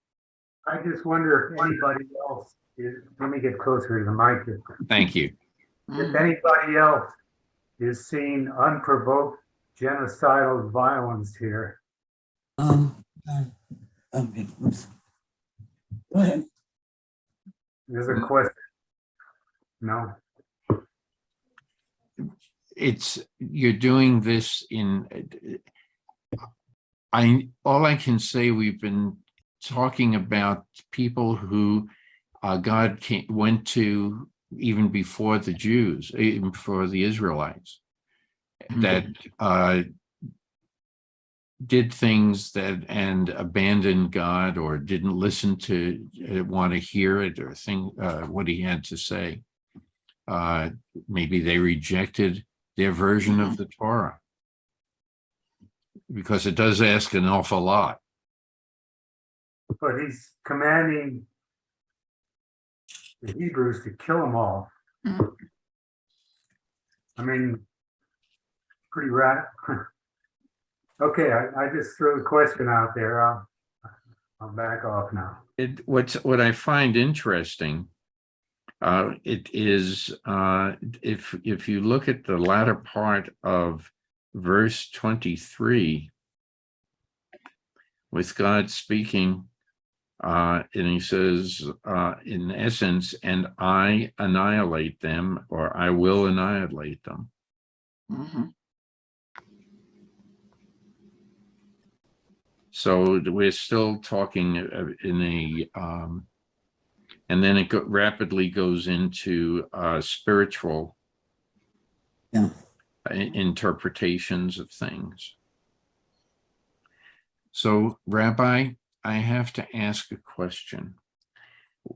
I just wonder if anybody else is, let me get closer to the mic. Thank you. If anybody else is seeing unprovoked genocidal violence here. Okay, oops. Go ahead. There's a question. No? You're doing this all I can say, we've been talking about people who God went to even before the Jews, even before the Israelites, that did things and abandoned God or didn't listen to want to hear it or think what he had to say. Maybe they rejected their version of the Torah because it does ask an awful lot. But he's commanding the Hebrews to kill them all. I mean, pretty radical. Okay, I just threw the question out there. I'll back off now. What I find interesting, it is if you look at the latter part of verse 23, with God speaking, and he says, in essence, and I annihilate them, or I will annihilate them. So we're still talking in a, and then it rapidly goes into spiritual interpretations of things. So, Rabbi, I have to ask a question.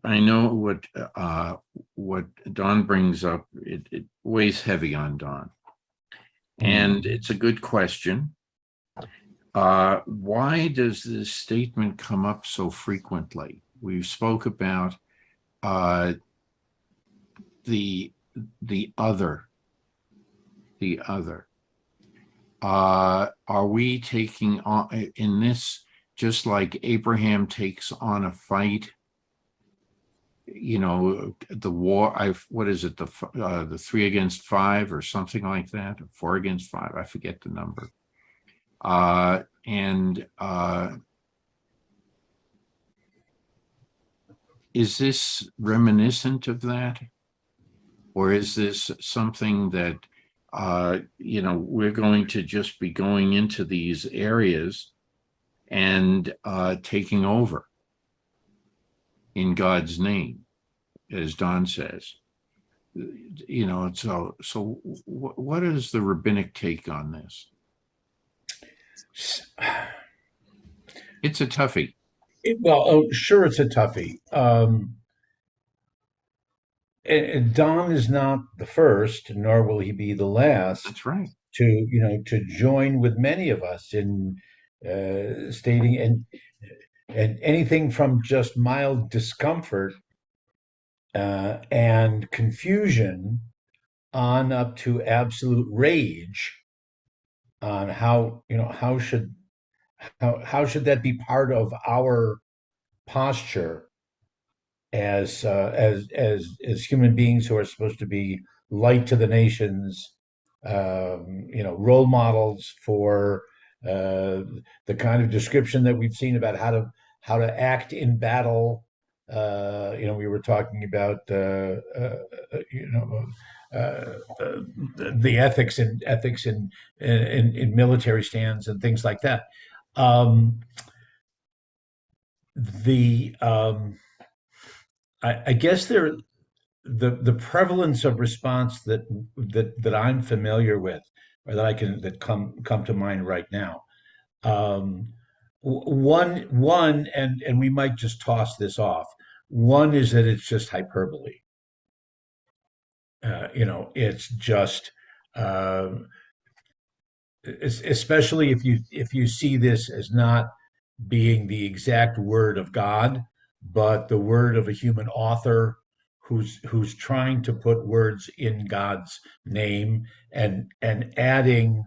I know what Don brings up, it weighs heavy on Don. And it's a good question. Why does this statement come up so frequently? We spoke about the other. Are we taking on in this, just like Abraham takes on a fight? You know, the war. What is it? The 3 against 5 or something like that, or 4 against 5. I forget the number. Is this reminiscent of that? Or is this something that, we're going to just be going into these areas and taking over in God's name, as Don says? So what is the rabbinic take on this? It's a toughie. Sure, it's a toughie. And Don is not the first, nor will he be the last. That's right. To join with many of us in stating, and and anything from just mild discomfort and confusion on up to absolute rage on how, how should that be part of our posture as human beings who are supposed to be light to the nations, role models for the kind of description that we've seen about how to act in battle. We were talking about the ethics in military stands and things like that. I guess the prevalence of response that I'm familiar with, or that come to mind right now. One, and we might just toss this off. One is that it's just hyperbole. It's just, especially if you see this as not being the exact word of God, but the word of a human author who's trying to put words in God's name and adding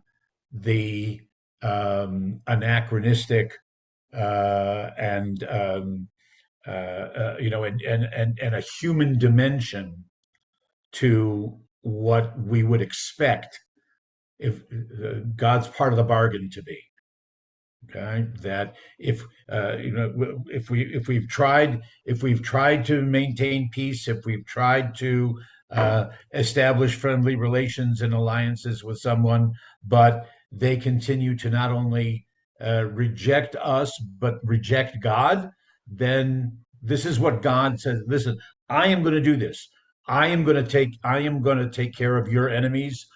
the anachronistic and a human dimension to what we would expect if God's part of the bargain to be. Okay, that if we've tried to maintain peace, if we've tried to establish friendly relations and alliances with someone, but they continue to not only reject us but reject God, then this is what God says. Listen, I am going to do this. I am going to take care of your enemies.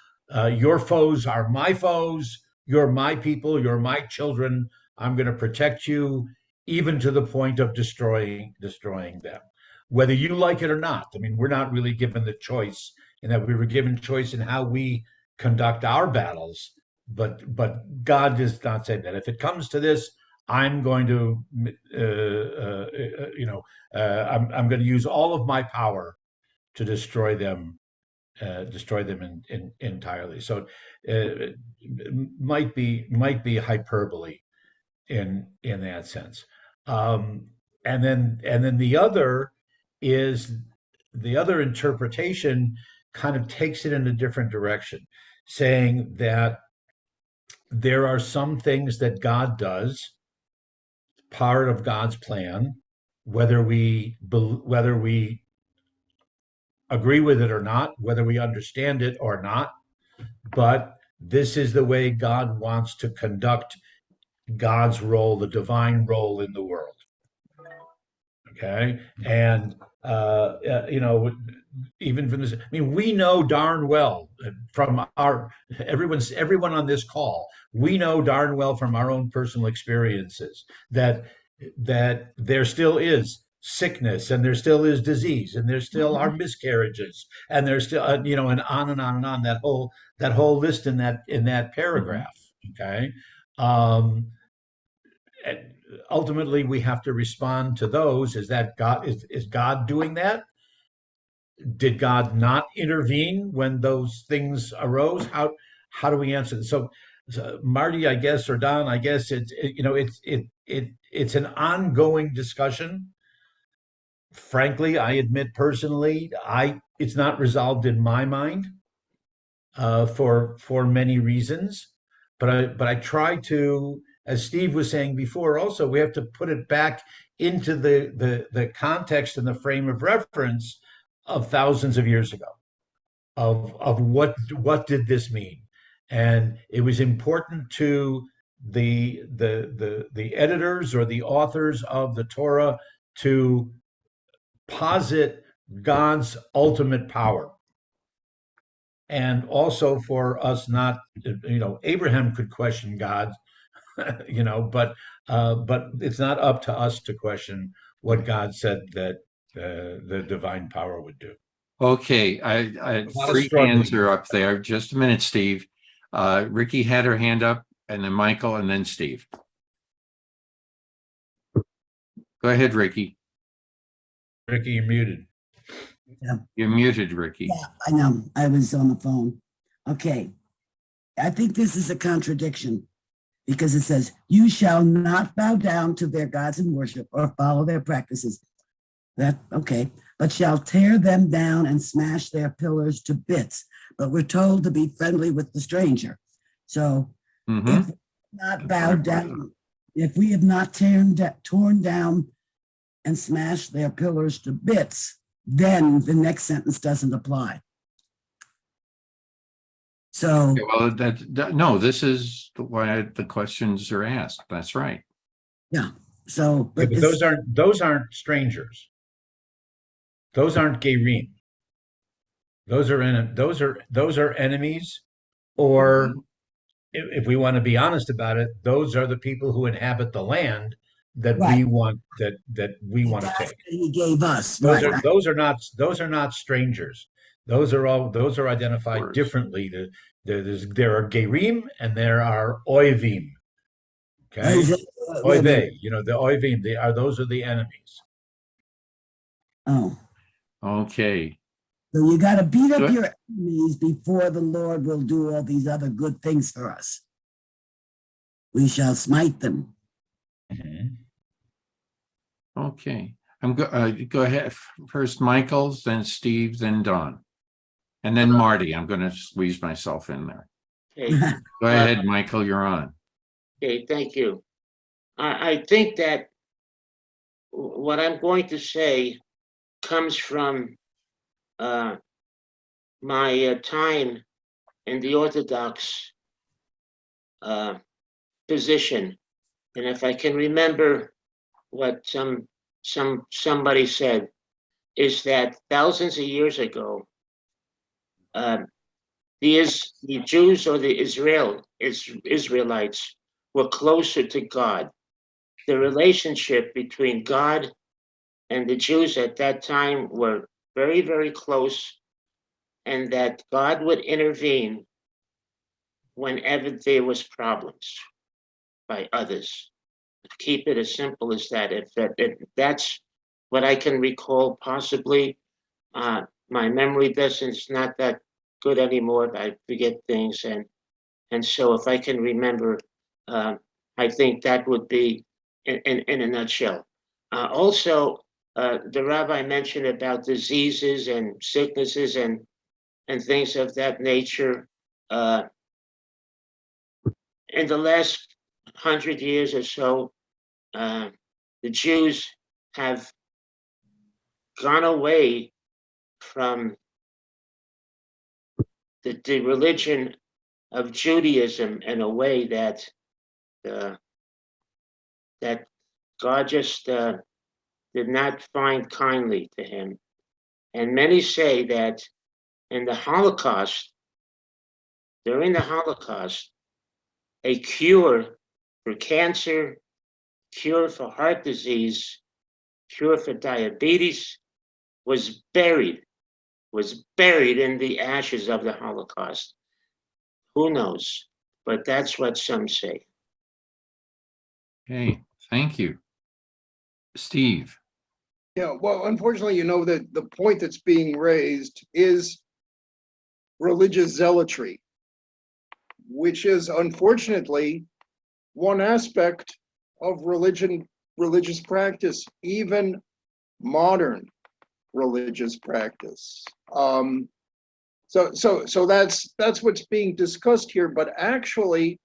Your foes are my foes. You're my people. You're my children. I'm going to protect you, even to the point of destroying them, whether you like it or not. I mean, we're not really given the choice, in that we were given choice in how we conduct our battles. But God does not say that. If it comes to this, I'm going to, I'm going to use all of my power to destroy them entirely. So it might be hyperbole in that sense. And then the other interpretation kind of takes it in a different direction, saying that there are some things that God does, part of God's plan, whether we agree with it or not, whether we understand it or not, but this is the way God wants to conduct God's role, the divine role in the world. Okay, and even from this, I mean, we know darn well from everyone on this call, we know darn well from our own personal experiences that there still is sickness, and there still is disease, and there still are miscarriages, and there's still and on and on and on, that whole list in that paragraph. Okay. Ultimately, we have to respond to those. Is God doing that? Did God not intervene when those things arose? How do we answer this? So Marty, I guess, or Don, I guess it's an ongoing discussion. Frankly, I admit personally, it's not resolved in my mind for many reasons, but I try to, as Steve was saying before, also we have to put it back into the context and the frame of reference of thousands of years ago, of what did this mean. And it was important to the editors or the authors of the Torah to posit God's ultimate power. And also for us not, Abraham could question God, but it's not up to us to question what God said that the divine power would do. Okay, I three hands are up there. Just a minute, Steve. Ricky had her hand up, and then Michael, and then Steve. Go ahead, Ricky. Ricky, you're muted. You're muted, Ricky. Yeah, I know. I was on the phone. Okay. I think this is a contradiction because it says, you shall not bow down to their gods and worship or follow their practices. That, okay, but shall tear them down and smash their pillars to bits. But we're told to be friendly with the stranger. So Mhm. if we have not bowed down, if we have not torn down and smashed their pillars to bits, then the next sentence doesn't apply. So, Okay, well, no, this is why the questions are asked. That's right. yeah, so, Yeah, but but those aren't strangers. Those aren't gerim. Those are enemies, or if we want to be honest about it, those are the people who inhabit the land that we Right. want that we want to that's take. what he gave us, Those right? are not strangers. Those are identified Words. differently. There are gerim and there are oivim. Okay, Wait, oive. You know, the oivim. Those are the enemies. oh, Okay. so you got to beat up Good. your enemies before the Lord will do all these other good things for us. We shall smite them. Mhm. Okay. Go ahead. First Michael's, then Steve, then Don. And then Marty. I'm going to squeeze myself in there. Okay, Go ahead, Michael, you're on. okay, thank you. I think that what I'm going to say comes from my time in the Orthodox position. And if I can remember what somebody said, is that thousands of years ago, the Jews or the Israelites were closer to God. The relationship between God and the Jews at that time were very, very close, and that God would intervene whenever there was problems by others. Keep it as simple as that. If that's what I can recall, possibly. My memory it's not that good anymore. I forget things, and so if I can remember, I think that would be in a nutshell. Also, the rabbi mentioned about diseases and sicknesses and things of that nature. In the last 100 years or so, the Jews have gone away from the religion of Judaism in a way that that God just did not find kindly to him. And many say that in the Holocaust, during the Holocaust, a cure for cancer, cure for heart disease, cure for diabetes was buried in the ashes of the Holocaust. Who knows? But that's what some say. Okay. Thank you. Steve. Yeah, well, unfortunately, that the point that's being raised is religious zealotry, which is unfortunately one aspect of religious practice, even modern religious practice. So that's what's being discussed here, but actually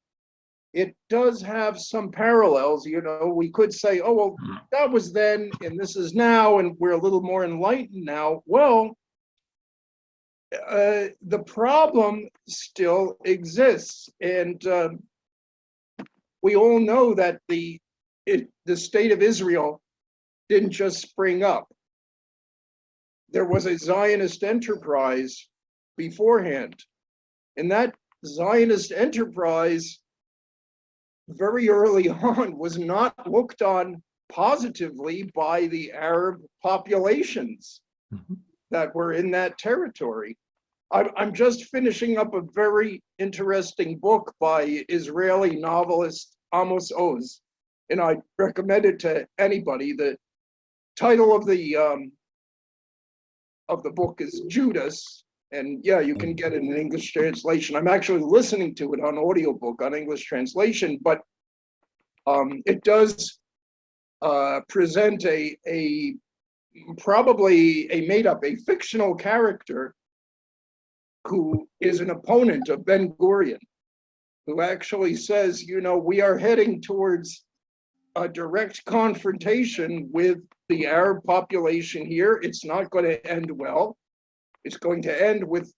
it does have some parallels. We could say, oh, well, that was then and this is now, and we're a little more enlightened now. Well, the problem still exists, and we all know that the state of Israel didn't just spring up. There was a Zionist enterprise beforehand, and that Zionist enterprise very early on was not looked on positively by the Arab populations that were in that territory. I'm just finishing up a very interesting book by Israeli novelist Amos Oz, and I recommend it to anybody. title of the book is Judas. And yeah, you can get it in English translation. I'm actually listening to it on audiobook on English translation, but it does present a probably a made up, a fictional character who is an opponent of Ben Gurion, who actually says, you know, we are heading towards a direct confrontation with the Arab population here. It's not going to end well. It's going to end with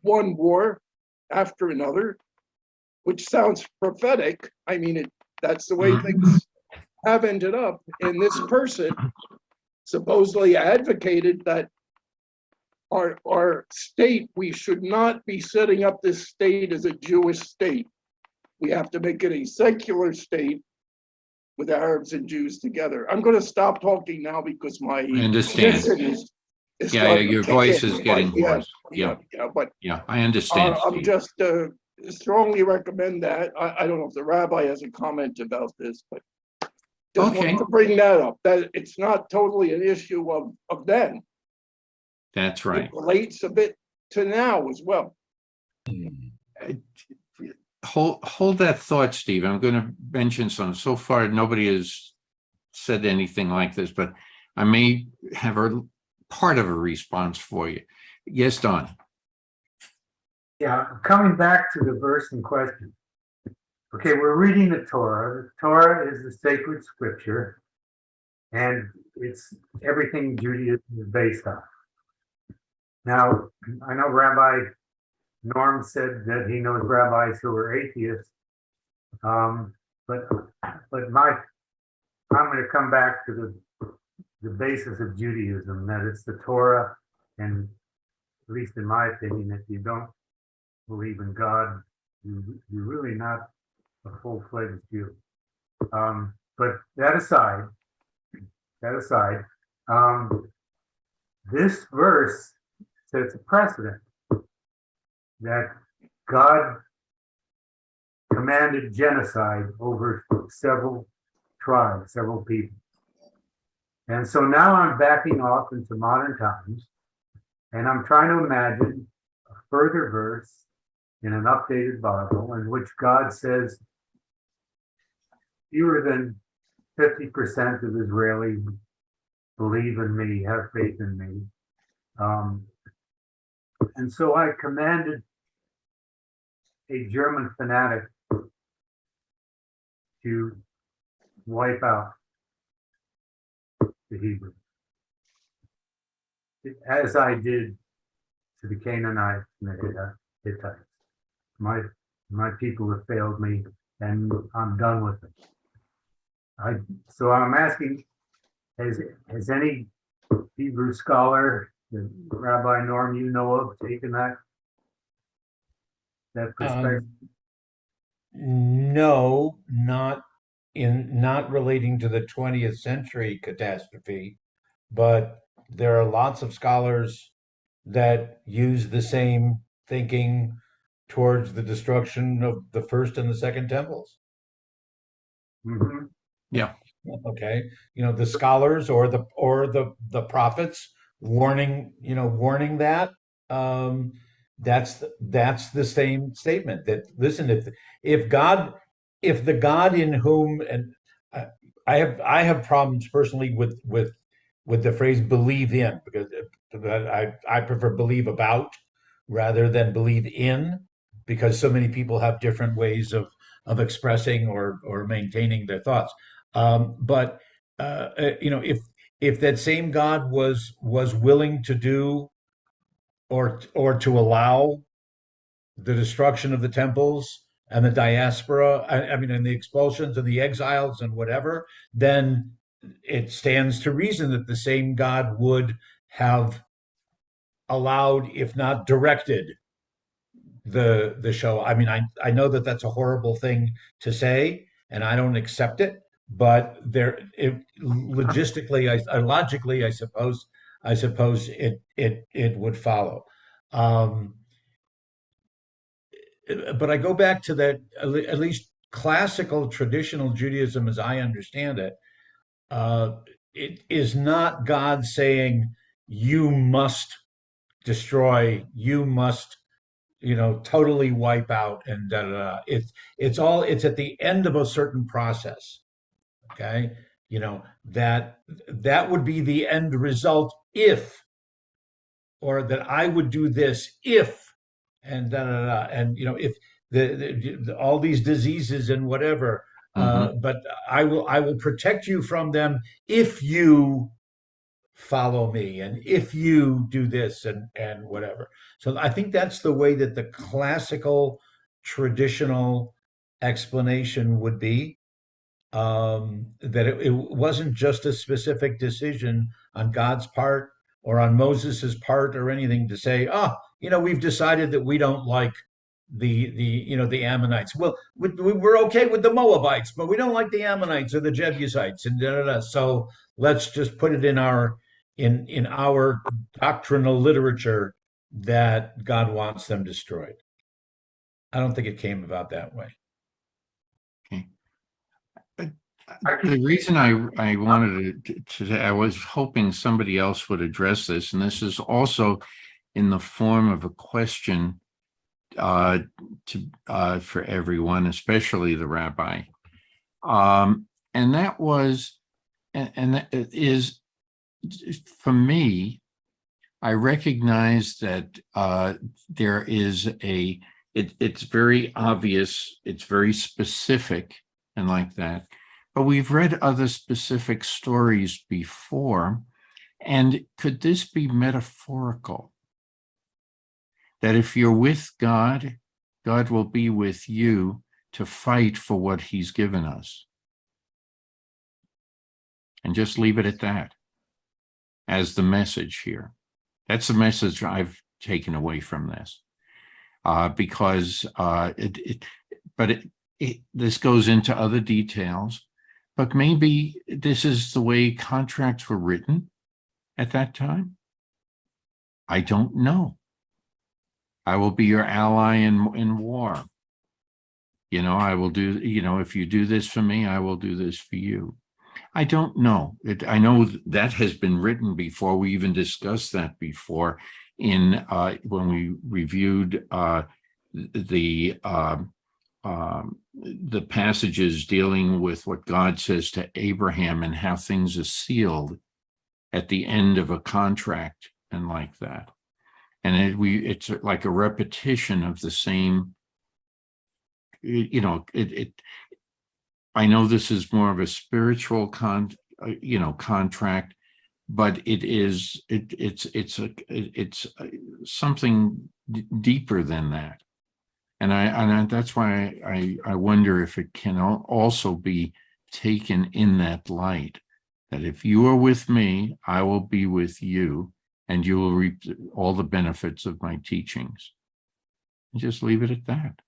one war after another, which sounds prophetic. I mean, that's the way things have ended up. And this person supposedly advocated that our state, we should not be setting up this state as a Jewish state. We have to make it a secular state with Arabs and Jews together. I'm going to stop talking now because my I understand. is Yeah, starting to your kick voice in. is getting But yeah, hoarse. Yeah, but yeah, I understand. I'm Steve. just strongly recommend that. I don't know if the rabbi has a comment about this, but just Okay. wanted to bring that up, that it's not totally an issue of then. That's right. It relates a bit to now as well. Hold that thought, Steve. I'm going to mention some. So far, nobody has said anything like this, but I may have a part of a response for you. Yes, Don. Yeah, coming back to the verse in question. Okay, we're reading the Torah. The Torah is the sacred scripture, and it's everything Judaism is based on. Now, I know Rabbi Norm said that he knows rabbis who are atheists, but I'm going to come back to the basis of Judaism, that it's the Torah, and at least in my opinion, if you don't believe in God, you're really not a full-fledged Jew. But that aside, this verse sets a precedent that God commanded genocide over several tribes, several people. And so now I'm backing off into modern times, and I'm trying to imagine a further verse in an updated Bible in which God says fewer than 50% of Israelis believe in me, have faith in me. And so I commanded a German fanatic to wipe out the Hebrews, as I did to the Canaanites and the Hittites. My people have failed me, and I'm done with it. So I'm asking, has any Hebrew scholar, the Rabbi Norm you know of, taken that perspective? No, not relating to the 20th century catastrophe, but there are lots of scholars that use the same thinking towards the destruction of the first and the second temples. Mhm. Yeah. Okay, the scholars or the prophets warning that that's the same statement, that listen, if the God in whom, and I have problems personally with the phrase believe in, because I prefer believe about rather than believe in, because so many people have different ways of expressing or maintaining their thoughts. But if that same God was willing to do or to allow the destruction of the temples and the diaspora, I mean, and the expulsions and the exiles and whatever, then it stands to reason that the same God would have allowed, if not directed, the show. I mean, I know that that's a horrible thing to say, and I don't accept it, but logically, I suppose it would follow. But I go back to that, at least classical traditional Judaism, as I understand it, it is not God saying, you must destroy, you must, totally wipe out and da da da. It's at the end of a certain process. Okay. That would be the end result if, or that I would do this if, and da da da. And, if all these diseases and whatever, but I will protect you from them if you follow me and if you do this and whatever. So I think that's the way that the classical traditional explanation would be, that it wasn't just a specific decision on God's part or on Moses's part or anything to say, we've decided that we don't like the Ammonites. Well, we're okay with the Moabites, but we don't like the Ammonites or the Jebusites, and da, da, da. So let's just put it in our doctrinal literature that God wants them destroyed. I don't think it came about that way. Okay. The reason I wanted to, I was hoping somebody else would address this, and this is also in the form of a question for everyone, especially the rabbi. And that was, and that is, for me, I recognize that there is it's very obvious, it's very specific and like that, but we've read other specific stories before. And could this be metaphorical? That if you're with God, God will be with you to fight for what he's given us. And just leave it at that as the message here. That's the message I've taken away from this, because this goes into other details, but maybe this is the way contracts were written at that time. I don't know. I will be your ally in war. I will do, if you do this for me, I will do this for you. I don't know. I know that has been written before. We even discussed that before when we reviewed the passages dealing with what God says to Abraham and how things are sealed at the end of a contract and like that. And it's like a repetition of the same, I know this is more of a spiritual contract, but it's something deeper than that. And that's why I wonder if it can also be taken in that light, that if you are with me, I will be with you, and you will reap all the benefits of my teachings. And just leave it at that.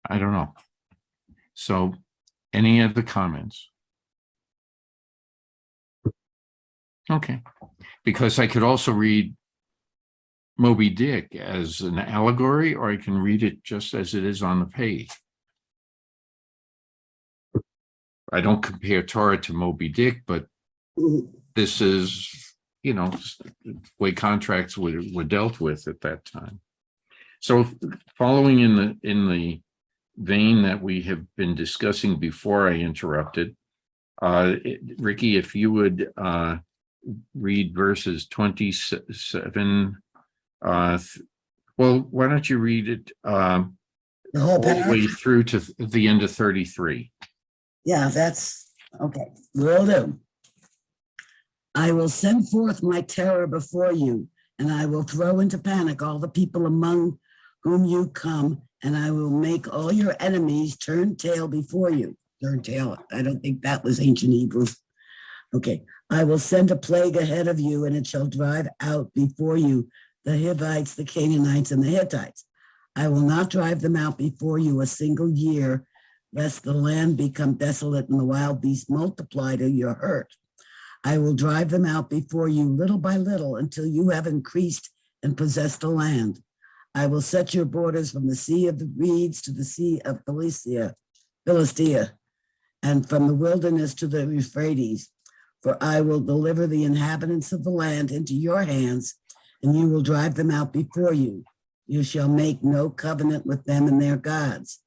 I don't know. So, any other comments? Okay, because I could also read Moby Dick as an allegory, or I can read it just as it is on the page. I don't compare Torah to Moby Dick, but this is, the way contracts were dealt with at that time. So, following in the vein that we have been discussing before I interrupted, Ricky, if you would read verses 27. Well, why don't you read it The whole all the way paragraph? through to the end of 33? Yeah, that's okay. Will do. I will send forth my terror before you, and I will throw into panic all the people among whom you come, and I will make all your enemies turn tail before you. Turn tail. I don't think that was ancient Hebrew. Okay. I will send a plague ahead of you, and it shall drive out before you the Hivites, the Canaanites, and the Hittites. I will not drive them out before you a single year, lest the land become desolate and the wild beasts multiply to your hurt. I will drive them out before you little by little until you have increased and possessed the land. I will set your borders from the Sea of the Reeds to the Sea of Philistia, and from the wilderness to the Euphrates. For I will deliver the inhabitants of the land into your hands, and you will drive them out before you. You shall make no covenant with them and their gods.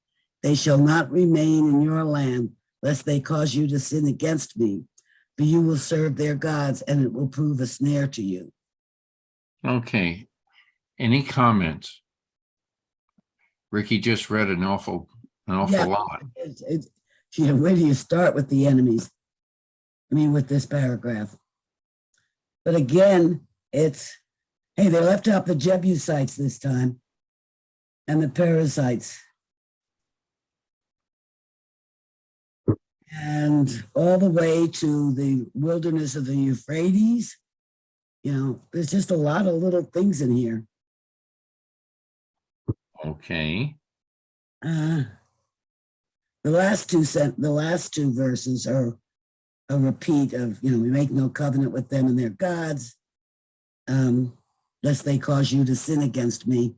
They shall not remain in your land, lest they cause you to sin against me. For you will serve their gods, and it will prove a snare to you. Okay. Any comments? Ricky just read an awful Yeah. lot. Where do you start with the enemies? I mean, with this paragraph. But again, it's, hey, they left out the Jebusites this time and the Perizzites. And all the way to the wilderness of the Euphrates. You know, there's just a lot of little things in here. Okay. The last two verses are a repeat of, we make no covenant with them and their gods, lest they cause you to sin against me.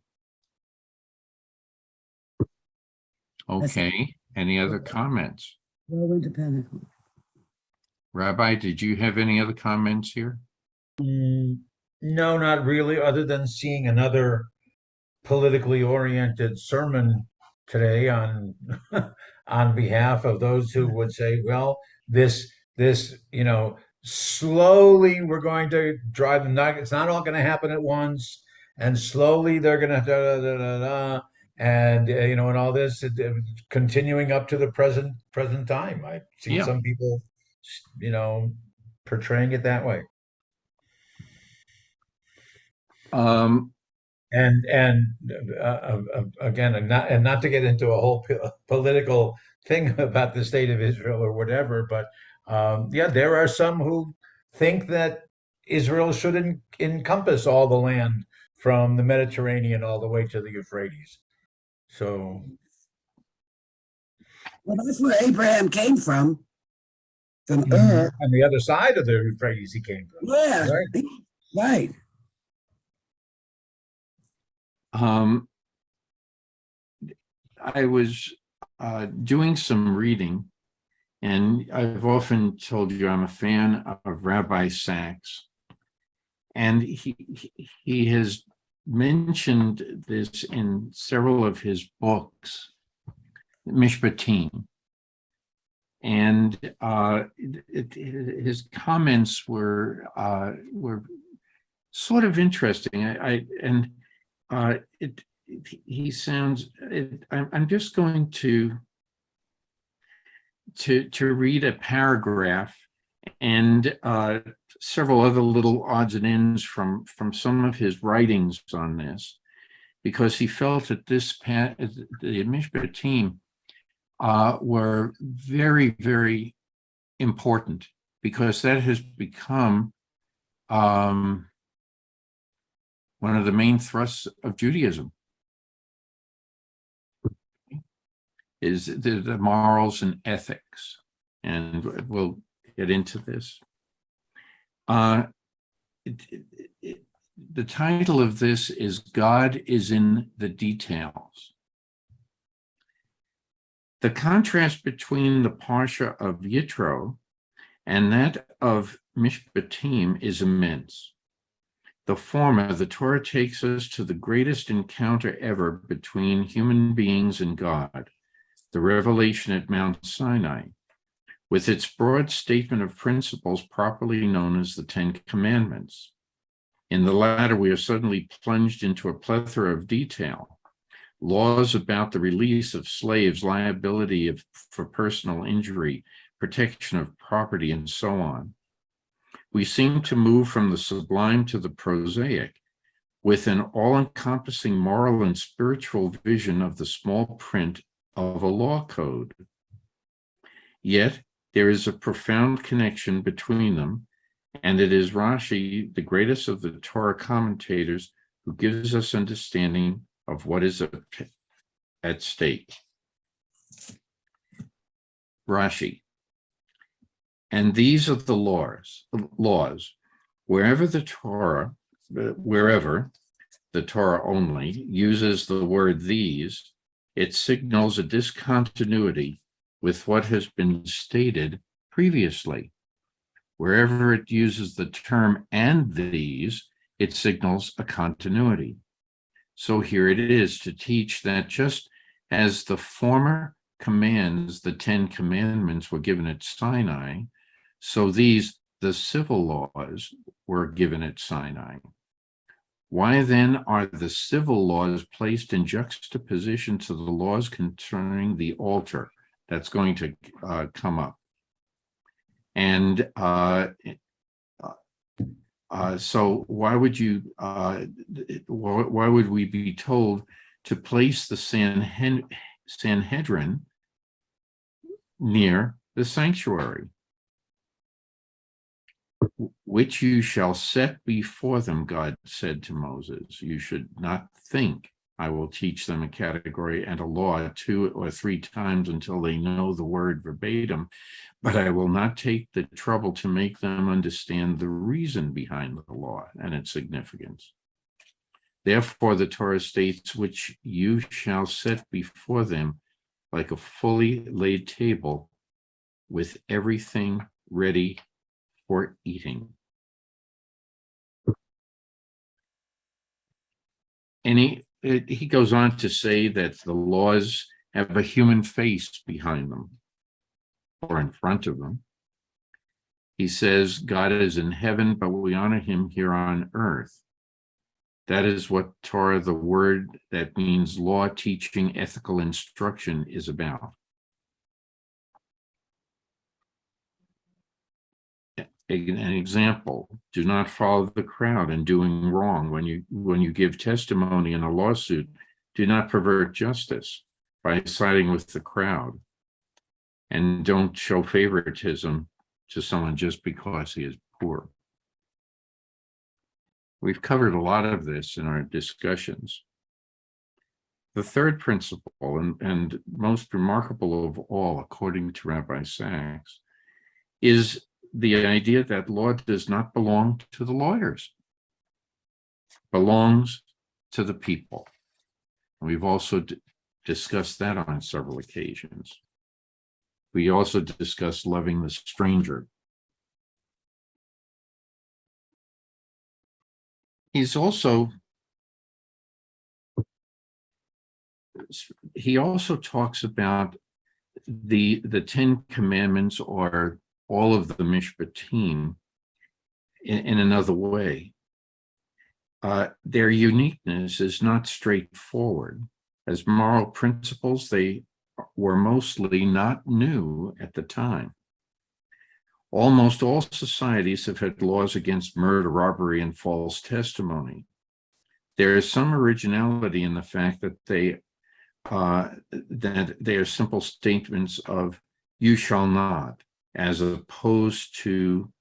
Okay. Any other comments? Well, independent. Rabbi, did you have any other comments here? No, not really, other than seeing another politically oriented sermon today on on behalf of those who would say, well, this slowly we're going to drive them. It's not all going to happen at once, and slowly they're going to da, da, da, da, da, and and all this continuing up to the present time. I've seen some people, portraying it that way. And again, and not to get into a whole political thing about the state of Israel or whatever, but there are some who think that Israel should encompass all the land from the Mediterranean all the way to the Euphrates. So, well, that's where Abraham came from Ur. On the other side of the Euphrates, he came from. Yeah, right. I was doing some reading, and I've often told you I'm a fan of Rabbi Sachs, and he has mentioned this in several of his books, Mishpatim, and his comments were sort of interesting. He sounds. I'm just going to read a paragraph and several other little odds and ends from some of his writings on this, because he felt that the Mishpatim were very, very important, because that has become one of the main thrusts of Judaism, is the morals and ethics. And we'll get into this. The title of this is God is in the Details. The contrast between the Parsha of Yitro and that of Mishpatim is immense. The former, the Torah takes us to the greatest encounter ever between human beings and God, the revelation at Mount Sinai, with its broad statement of principles properly known as the Ten Commandments. In the latter, we are suddenly plunged into a plethora of detail: laws about the release of slaves, liability for personal injury, protection of property, and so on. We seem to move from the sublime to the prosaic, with an all-encompassing moral and spiritual vision of the small print of a law code. Yet there is a profound connection between them, and it is Rashi, the greatest of the Torah commentators, who gives us understanding of what is at stake. Rashi. And these are the laws, wherever the Torah only uses the word these, it signals a discontinuity with what has been stated previously. Wherever it uses the term "and these," it signals a continuity. So here it is to teach that just as the former commands, the 10 Commandments, were given at Sinai, so these, the civil laws, were given at Sinai. Why then are the civil laws placed in juxtaposition to the laws concerning the altar? That's going to come up. And so why would we be told to place the Sanhedrin near the sanctuary? Which you shall set before them, God said to Moses. You should not think I will teach them a category and a law 2 or 3 times until they know the word verbatim, but I will not take the trouble to make them understand the reason behind the law and its significance. Therefore, the Torah states, which you shall set before them like a fully laid table with everything ready for eating. And he goes on to say that the laws have a human face behind them or in front of them. He says God is in heaven, but we honor him here on earth. That is what Torah, the word that means law, teaching, ethical instruction, is about. An example: do not follow the crowd in doing wrong. When you give testimony in a lawsuit, do not pervert justice by siding with the crowd, and don't show favoritism to someone just because he is poor. We've covered a lot of this in our discussions. The third principle, and most remarkable of all, according to Rabbi Sachs, is the idea that law does not belong to the lawyers, belongs to the people. We've also discussed that on several occasions. We also discussed loving the stranger. He also talks about the 10 Commandments, or all of the Mishpatim, in another way. Their uniqueness is not straightforward. As moral principles, they were mostly not new at the time. Almost all societies have had laws against murder, robbery, and false testimony. There is some originality in the fact that they are simple statements of "you shall not," as opposed to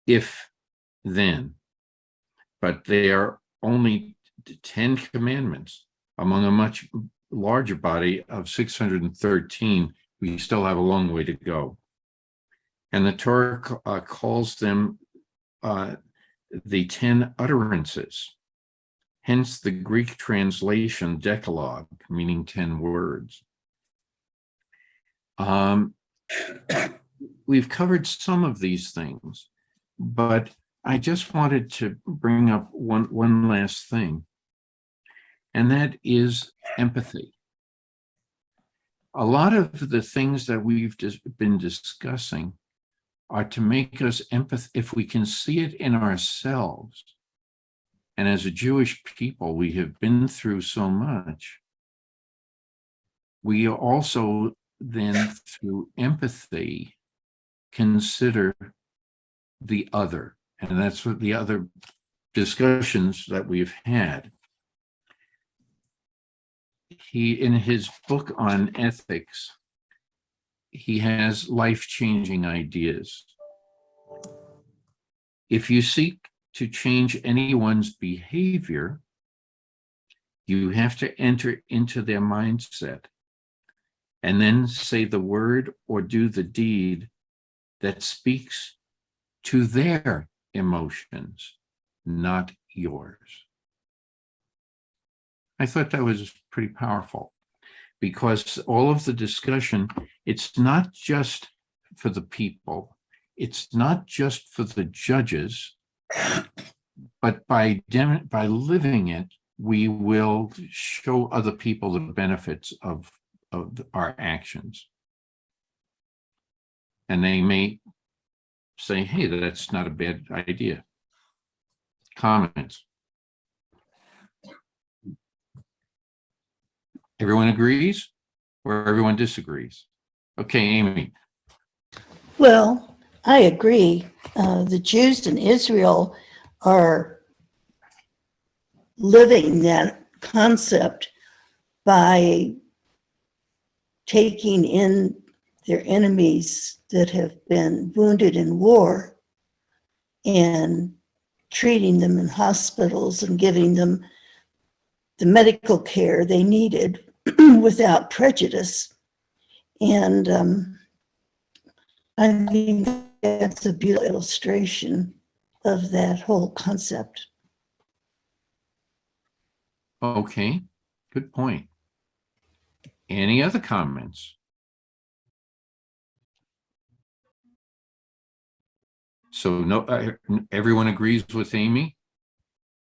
"if then." But they are only 10 commandments among a much larger body of 613. We still have a long way to go. And the Torah calls them the 10 utterances, hence the Greek translation Decalogue, meaning 10 words. We've covered some of these things, but I just wanted to bring up one last thing, and that is empathy. A lot of the things that we've just been discussing are to make us empathetic. If we can see it in ourselves, and as a Jewish people, we have been through so much, we also then, through empathy, consider the other. And that's what the other discussions that we've had. He, in his book on ethics, he has life-changing ideas. If you seek to change anyone's behavior, you have to enter into their mindset and then say the word or do the deed that speaks to their emotions, not yours. I thought that was pretty powerful, because all of the discussion, it's not just for the people, it's not just for the judges, but by living it, we will show other people the benefits of our actions. And they may say, hey, that's not a bad idea. Comments? Everyone agrees or everyone disagrees? Okay, Amy. Well, I agree. The Jews in Israel are living that concept by taking in their enemies that have been wounded in war and treating them in hospitals and giving them the medical care they needed without prejudice. And I think that's a beautiful illustration of that whole concept. Okay, good point. Any other comments? So no, everyone agrees with Amy?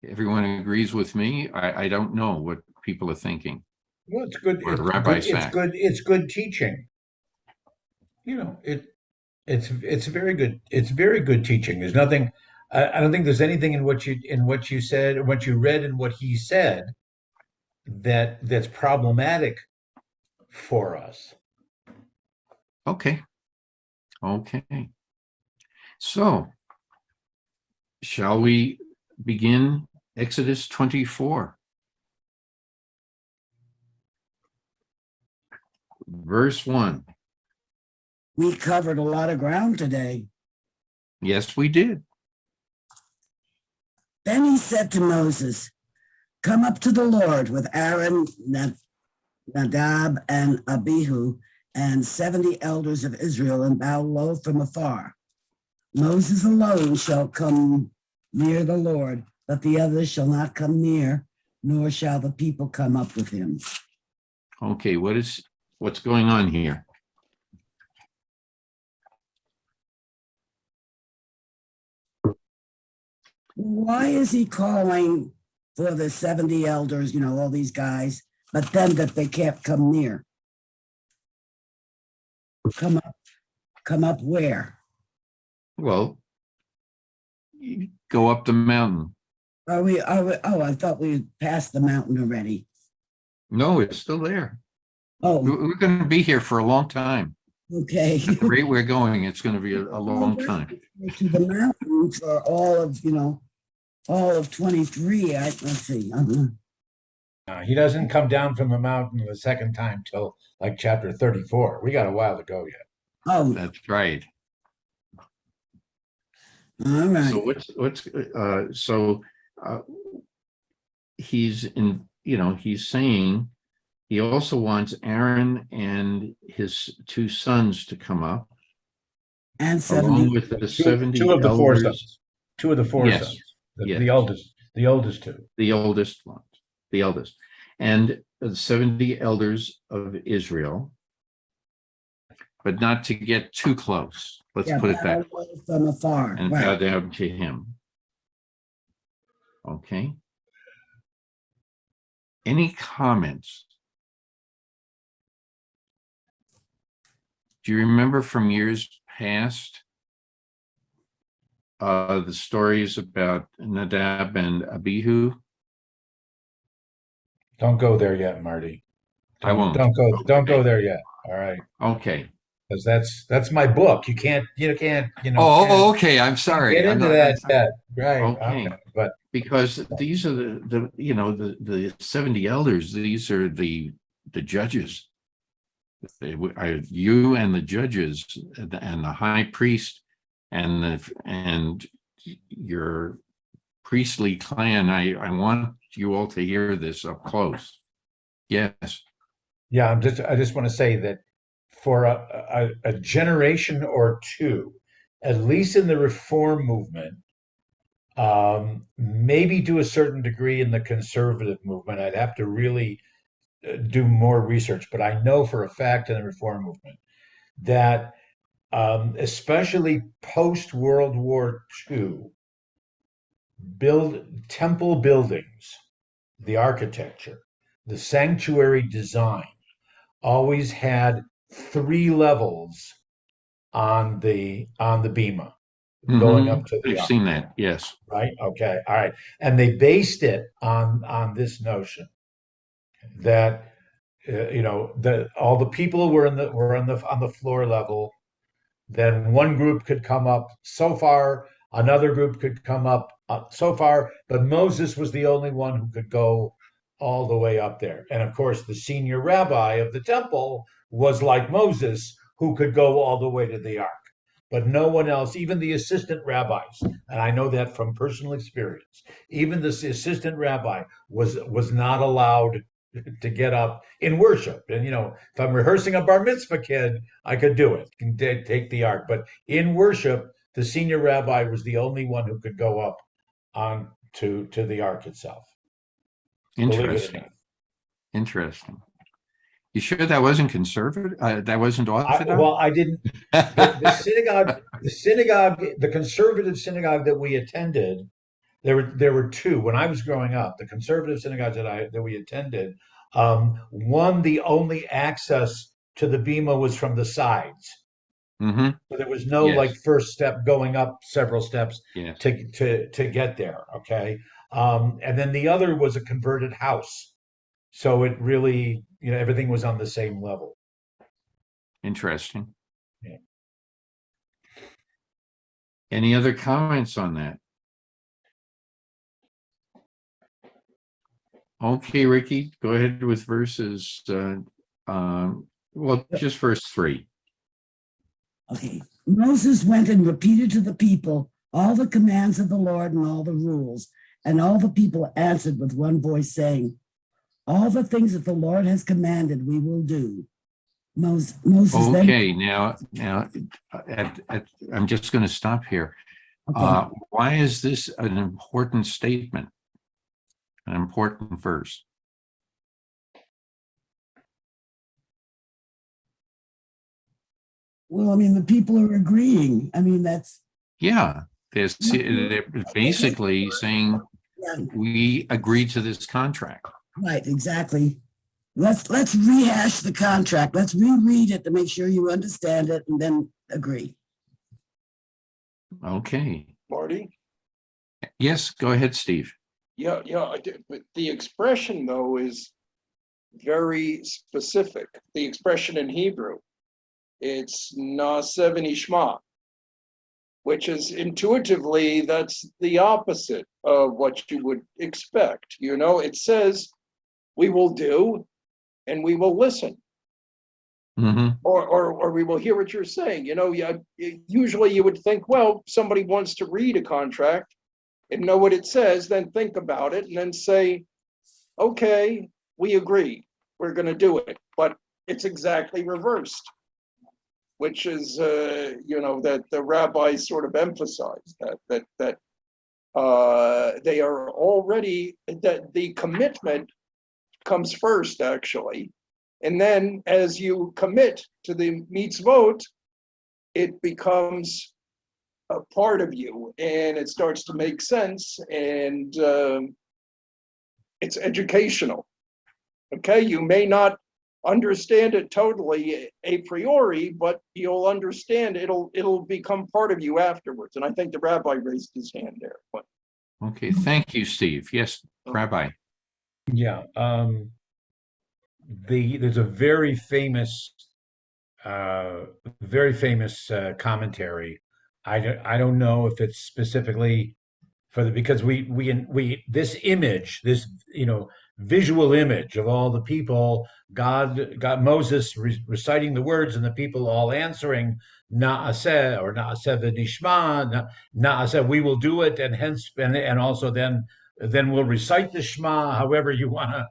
Everyone agrees with me? I don't know what people are thinking. Well, it's good. Or It's Rabbi good. It's Sack. good. It's good teaching. You know, it's very good. It's very good teaching. There's nothing. I don't think there's anything in what you said, what you read, and what he said that's problematic for us. Okay. Okay. So, shall we begin Exodus 24? Verse 1. We covered a lot of ground today. Yes, we did. Then he said to Moses, come up to the Lord with Aaron, Nadab, and Abihu, and 70 elders of Israel, and bow low from afar. Moses alone shall come near the Lord, but the others shall not come near, nor shall the people come up with him. Okay, what's going on here? Why is he calling for the 70 elders, all these guys, but then that they can't come near? Come up where? Well, you go up the mountain. Are we, oh, I thought we passed the mountain already. No, it's still there. Oh, We're going to be here for a long time. okay. At the rate we're going, it's going to be a long time. To the mountain for all of 23. Let's see. He doesn't come down from the mountain the second time till like chapter 34. We got a while to go yet. Oh, That's right. all right. So he's he's saying he also wants Aaron and his two sons to come up, And along 70. with the 70 Two of the four elders. sons. Two of the four Yes, sons. yes. The oldest two. The oldest ones, the eldest, and the 70 elders of Israel, but not to get too close. Let's put it that way. From afar. And bow down to him. Okay. Any comments? Do you remember from years past the stories about Nadab and Abihu? Don't go there yet, Marty. I won't. Don't go there yet. All right. Okay. Because that's my book. You can't. Okay. I'm sorry. Get into that yet. Right. Okay. But because these are the 70 elders. These are the judges. You and the judges and the high priest and your priestly clan. I want you all to hear this up close. Yes. Yeah. I just want to say that for a generation or two, at least in the reform movement, maybe to a certain degree in the conservative movement, I'd have to really do more research, but I know for a fact in the Reform movement that especially post World War II, temple buildings, the architecture, the sanctuary design always had 3 levels on the bema going up to the I've ark, seen that. Yes. right? Okay, all right, and they based it on this notion that all the people were on the floor level. Then one group could come up so far, another group could come up so far, but Moses was the only one who could go all the way up there. And of course, the senior rabbi of the temple was like Moses, who could go all the way to the ark. But no one else, even the assistant rabbis, and I know that from personal experience, even the assistant rabbi was not allowed to get up in worship. And if I'm rehearsing a bar mitzvah kid, I could do it, can take the ark. But in worship, the senior rabbi was the only one who could go up on to the ark itself. Believe it or Interesting. not. Interesting. You sure that wasn't conservative? That wasn't orthodox? Well, I didn't. The synagogue, the conservative synagogue that we attended, there were two when I was growing up. The conservative synagogues that we attended, one, the only access to the bema was from the sides. Mm-hmm. So there was no Yes. like first step going up several steps Yes. to get there. Okay, and then the other was a converted house, so it really everything was on the same level. Interesting. Yeah. Any other comments on that? Okay, Ricky, go ahead with verses. Just verse 3. Okay. Moses went and repeated to the people all the commands of the Lord and all the rules. And all the people answered with one voice, saying, all the things that the Lord has commanded, we will do. Moses Okay, now, I'm just going to stop here. Okay. Why is this an important statement? An important verse? Well, I mean, the people are agreeing. I mean, that's. Yeah, they're basically saying Yeah, we agreed to this contract. right, exactly. Let's rehash the contract. Let's reread it to make sure you understand it and then agree. Okay. Marty? Yes, go ahead, Steve. Yeah, I did. But the expression though is very specific. The expression in Hebrew, it's Naaseh v'nishma, which is intuitively, that's the opposite of what you would expect. It says we will do and we will listen. Mm-hmm. Or we will hear what you're saying. Usually you would think, well, somebody wants to read a contract and know what it says, then think about it and then say, okay, we agree, we're going to do it. But it's exactly reversed, which is, that the rabbis sort of emphasize that they are already, that the commitment comes first, actually. And then as you commit to the mitzvot, it becomes a part of you and it starts to make sense, and it's educational. Okay, you may not understand it totally a priori, but you'll understand it'll become part of you afterwards. And I think the rabbi raised his hand there. Okay, thank you, Steve. Yes, Rabbi. Yeah, there's a very famous commentary. I don't know if it's specifically because we this image, this visual image of all the people, God Moses reciting the words and the people all answering Naaseh or Naaseh v'nishma, Naaseh, we will do it, and hence and also then we'll recite the Shema, however you want to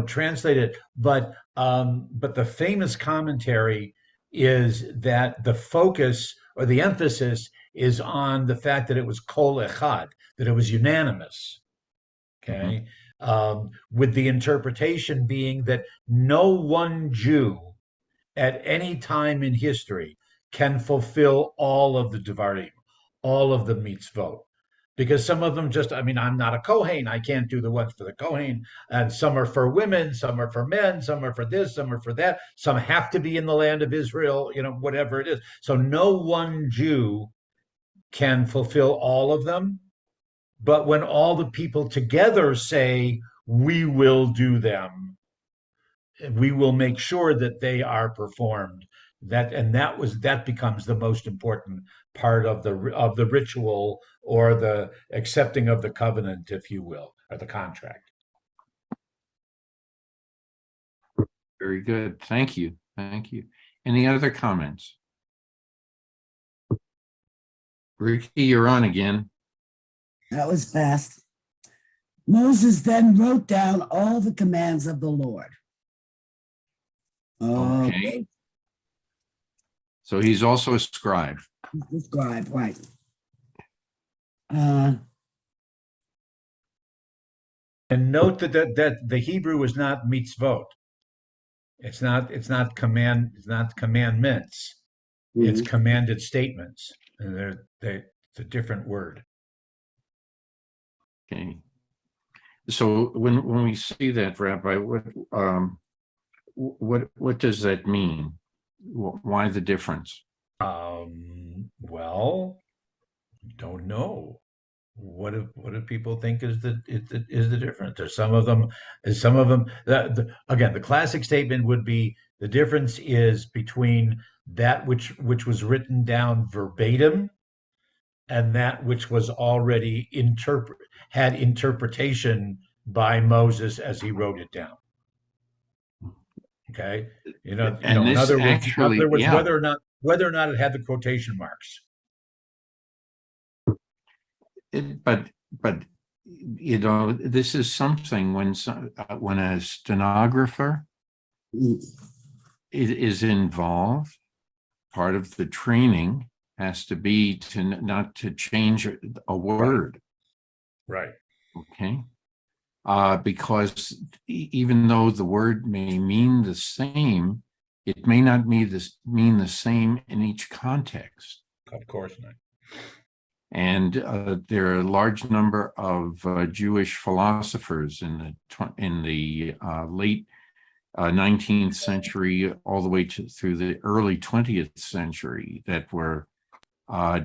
translate it. But the famous commentary is that the focus or the emphasis is on the fact that it was kol echad, that it was unanimous. Okay. with the interpretation being that no one Jew at any time in history can fulfill all of the Devarim, all of the mitzvot. Because some of them just, I mean, I'm not a Kohen, I can't do the ones for the Kohen. And some are for women, some are for men, some are for this, some are for that. Some have to be in the land of Israel, whatever it is. So no one Jew can fulfill all of them. But when all the people together say, we will do them, we will make sure that they are performed. That becomes the most important part of the ritual, or the accepting of the covenant, if you will, or the contract. Very good. Thank you. Thank you. Any other comments? Ricky, you're on again. That was fast. Moses then wrote down all the commands of the Lord. Okay. So he's also a scribe. The scribe, right. And note that the Hebrew is not mitzvot. It's not commandments. It's commanded statements. And it's a different word. Okay. So when we see that, Rabbi, what does that mean? Why the difference? Well, don't know. What do people think is the difference? There's some of them. Again, the classic statement would be the difference is between that which was written down verbatim and that which was already had interpretation by Moses as he wrote it down. Okay, in other words, yeah. whether or not it had the quotation marks. But this is something when a stenographer is involved, part of the training has to be to not to change a word. Right. Okay. Because even though the word may mean the same, it may not mean the same in each context. Of course not. And there are a large number of Jewish philosophers in the late 19th century, all the way through the early 20th century, that were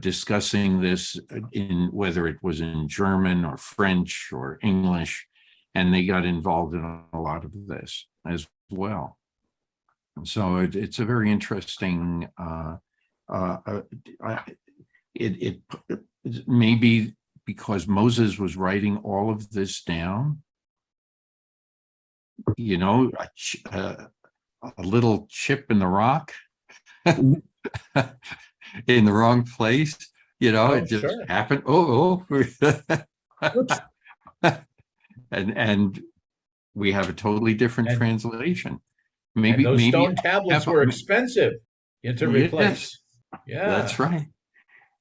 discussing this in whether it was in German or French or English, and they got involved in a lot of this as well. So it's a very interesting. It maybe because Moses was writing all of this down, a little chip in the rock in the wrong place, it just happened. And we have a totally different translation. Maybe those stone tablets were expensive to replace. Yeah, that's right.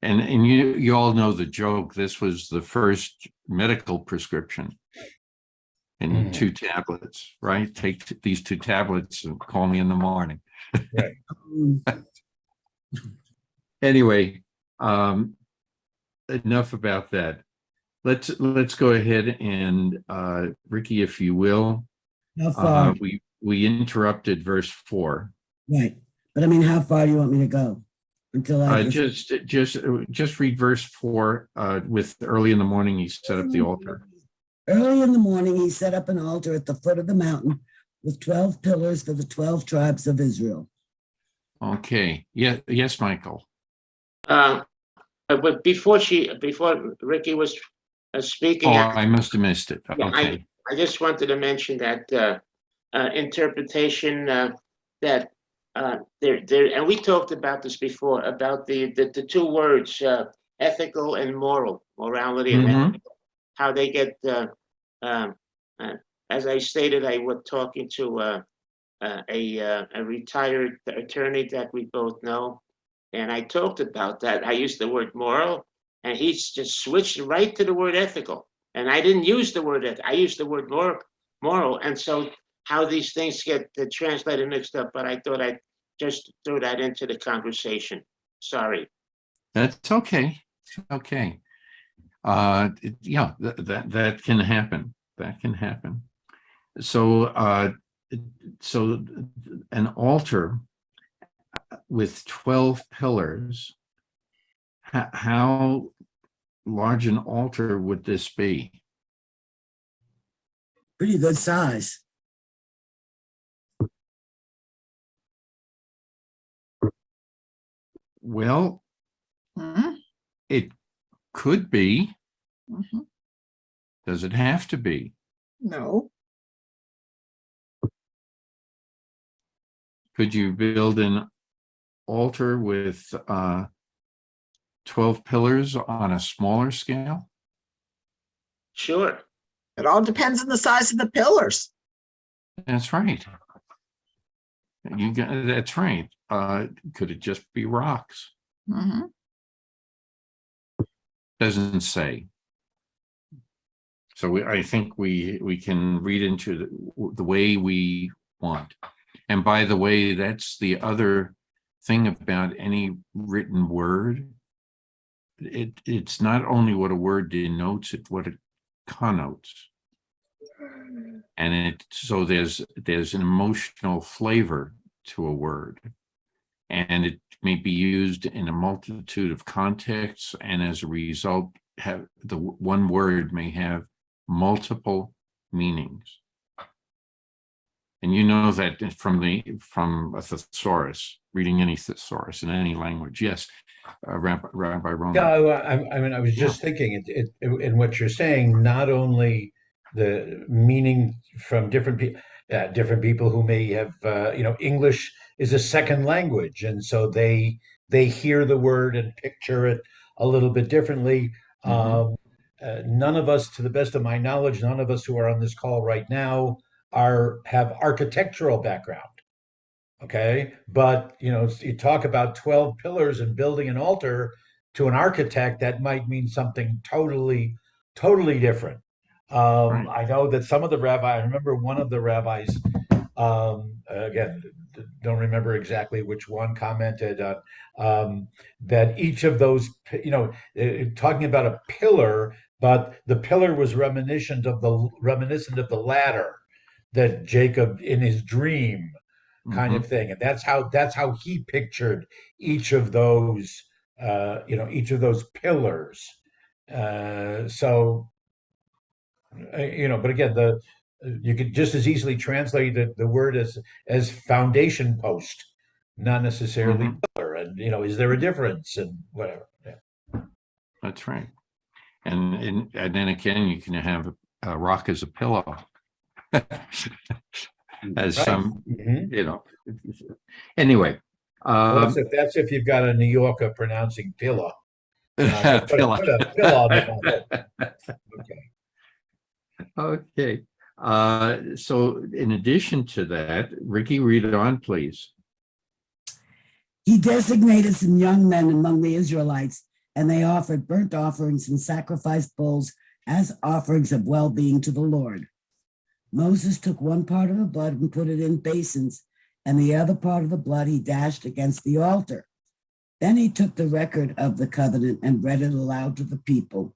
And you all know the joke. This was the first medical prescription in 2 tablets, right? Take these 2 tablets and call me in the morning. Right. Anyway, enough about that. Let's go ahead and Ricky, if you will. How far? We interrupted verse 4. Right, but I mean, how far do you want me to go? Until I just read verse 4. With early in the morning, he set up the altar. Early in the morning, he set up an altar at the foot of the mountain with 12 pillars for the 12 tribes of Israel. Okay. Yeah. Yes, Michael. But before Ricky was speaking, I must have missed it. Okay. I just wanted to mention that interpretation that there, and we talked about this before, about the 2 words, ethical and morality and ethical, how they get, as I stated, I was talking to a retired attorney that we both know, and I talked about that. I used the word moral, and he's just switched right to the word ethical. And I didn't use the word it. I used the word moral. And so how these things get translated mixed up, but I thought I'd just throw that into the conversation. Sorry. That's okay. Okay. Yeah, that can happen. That can happen. So, so an altar with 12 pillars, how large an altar would this be? Pretty good size. Well, it could be. Does it have to be? No. Could you build an altar with 12 pillars on a smaller scale? Sure. It all depends on the size of the pillars. That's right. That's right. Could it just be rocks? Mhm. Doesn't say. So I think we can read into the way we want. And by the way, that's the other thing about any written word. It's not only what a word denotes, it's what it connotes. And so there's an emotional flavor to a word. And it may be used in a multitude of contexts, and as a result, the one word may have multiple meanings. And you know that from a thesaurus, reading any thesaurus in any language. Yes, Rabbi Roman. Yeah, I mean, I was just thinking, in what you're saying, not only the meaning from different people who may have, English is a second language, and so they hear the word and picture it a little bit differently. None of us, to the best of my knowledge, none of us who are on this call right now have architectural background. Okay, but you talk about 12 pillars and building an altar. To an architect, that might mean something totally different. Right. I know that some of the I remember one of the rabbis, again, don't remember exactly which one, commented on that each of those, talking about a pillar, but the pillar was reminiscent of the ladder that Jacob in his dream kind of thing. And that's how he pictured each of those, each of those pillars. But again, you could just as easily translate the word as foundation post, not necessarily pillar. And is there a difference and whatever? Yeah. That's right. And then again, you can have a rock as a pillow. As Right. some, Anyway. Well, that's if you've got a New Yorker pronouncing pillow. Put a pillow on the head. Okay. Okay. So in addition to that, Ricky, read it on, please. He designated some young men among the Israelites, and they offered burnt offerings and sacrificed bulls as offerings of well-being to the Lord. Moses took one part of the blood and put it in basins, and the other part of the blood he dashed against the altar. Then he took the record of the covenant and read it aloud to the people.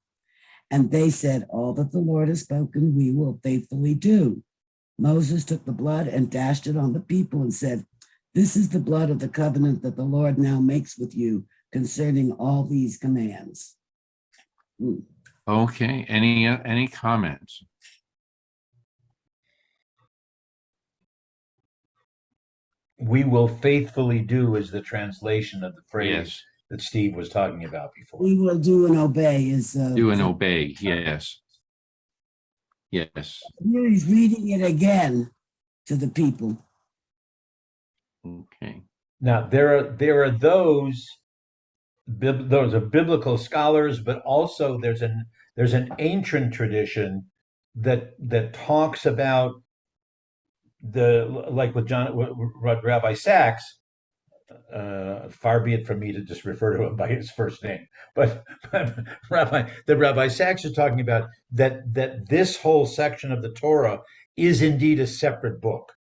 And they said, all that the Lord has spoken, we will faithfully do. Moses took the blood and dashed it on the people and said, this is the blood of the covenant that the Lord now makes with you concerning all these commands. Okay. Any comments? We will faithfully do is the translation of the phrase that Steve was talking about before. We will do and obey is do and obey. Yes. Yes. Here he's reading it again to the people. Okay. Now there are those are biblical scholars, but also there's an ancient tradition that talks about like with Rabbi Sachs, far be it from me to just refer to him by his first name, but Rabbi Sachs is talking about that this whole section of the Torah is indeed a separate book,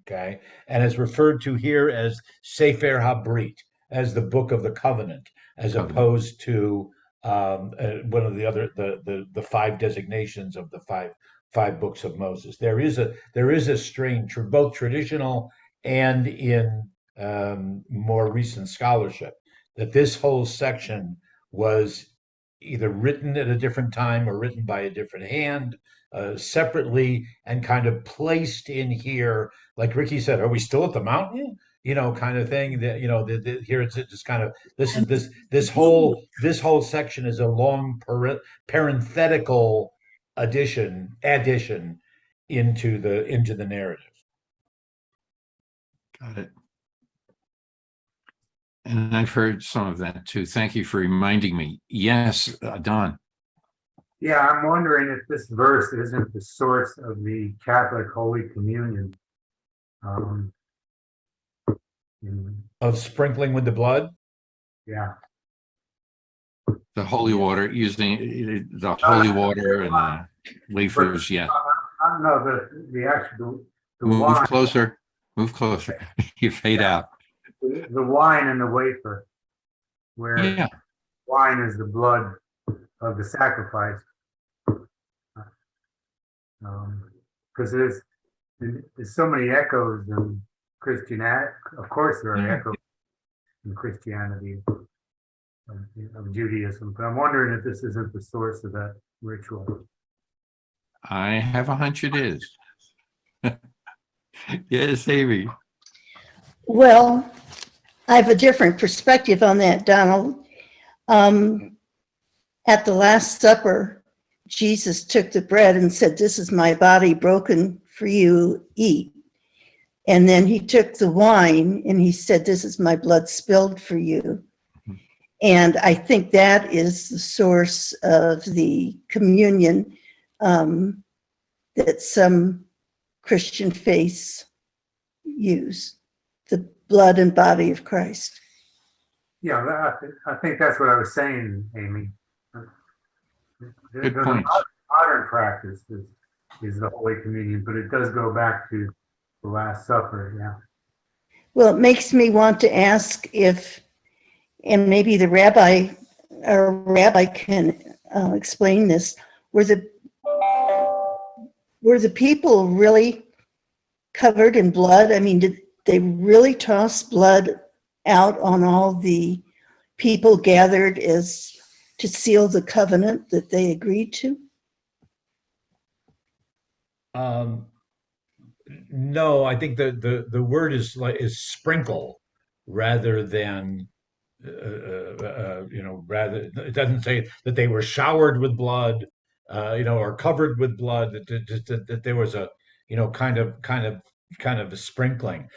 okay, and is referred to here as Sefer HaBrit, as the book of the covenant, as opposed to one of the other the five designations of the five books of Moses. There is a strain, both traditional and in more recent scholarship, that this whole section was either written at a different time or written by a different hand separately, and kind of placed in here, like Ricky said, are we still at the mountain? Kind of thing. That here it's just kind of this whole section is a long parenthetical addition into the narrative. Got it. And I've heard some of that too. Thank you for reminding me. Yes, Don. Yeah, I'm wondering if this verse isn't the source of the Catholic Holy Communion. Of sprinkling with the blood? Yeah. The holy water, using the holy water and the wafers. Yeah. I don't know the actual the Move wine. closer. Move closer. You fade out. The wine and the wafer, where Yeah. wine is the blood of the sacrifice. Because there's so many echoes in Christianity. Of course, there are echoes in Christianity of Judaism, but I'm wondering if this isn't the source of that ritual. I have a hunch it is. Yes, Amy. Well, I have a different perspective on that, Donald. At the Last Supper, Jesus took the bread and said, "This is my body broken for you, eat." And then he took the wine and he said, "This is my blood spilled for you." And I think that is the source of the communion that some Christian faiths use, the blood and body of Christ. Yeah, I think that's what I was saying, Amy. Good The point. modern practice is the Holy Communion, but it does go back to the Last Supper, yeah. Well, it makes me want to ask if, and maybe the rabbi can explain this, were the people really covered in blood? I mean, did they really toss blood out on all the people gathered as to seal the covenant that they agreed to? No, I think the word is sprinkle rather than rather, it doesn't say that they were showered with blood, or covered with blood. That there was a kind of a sprinkling.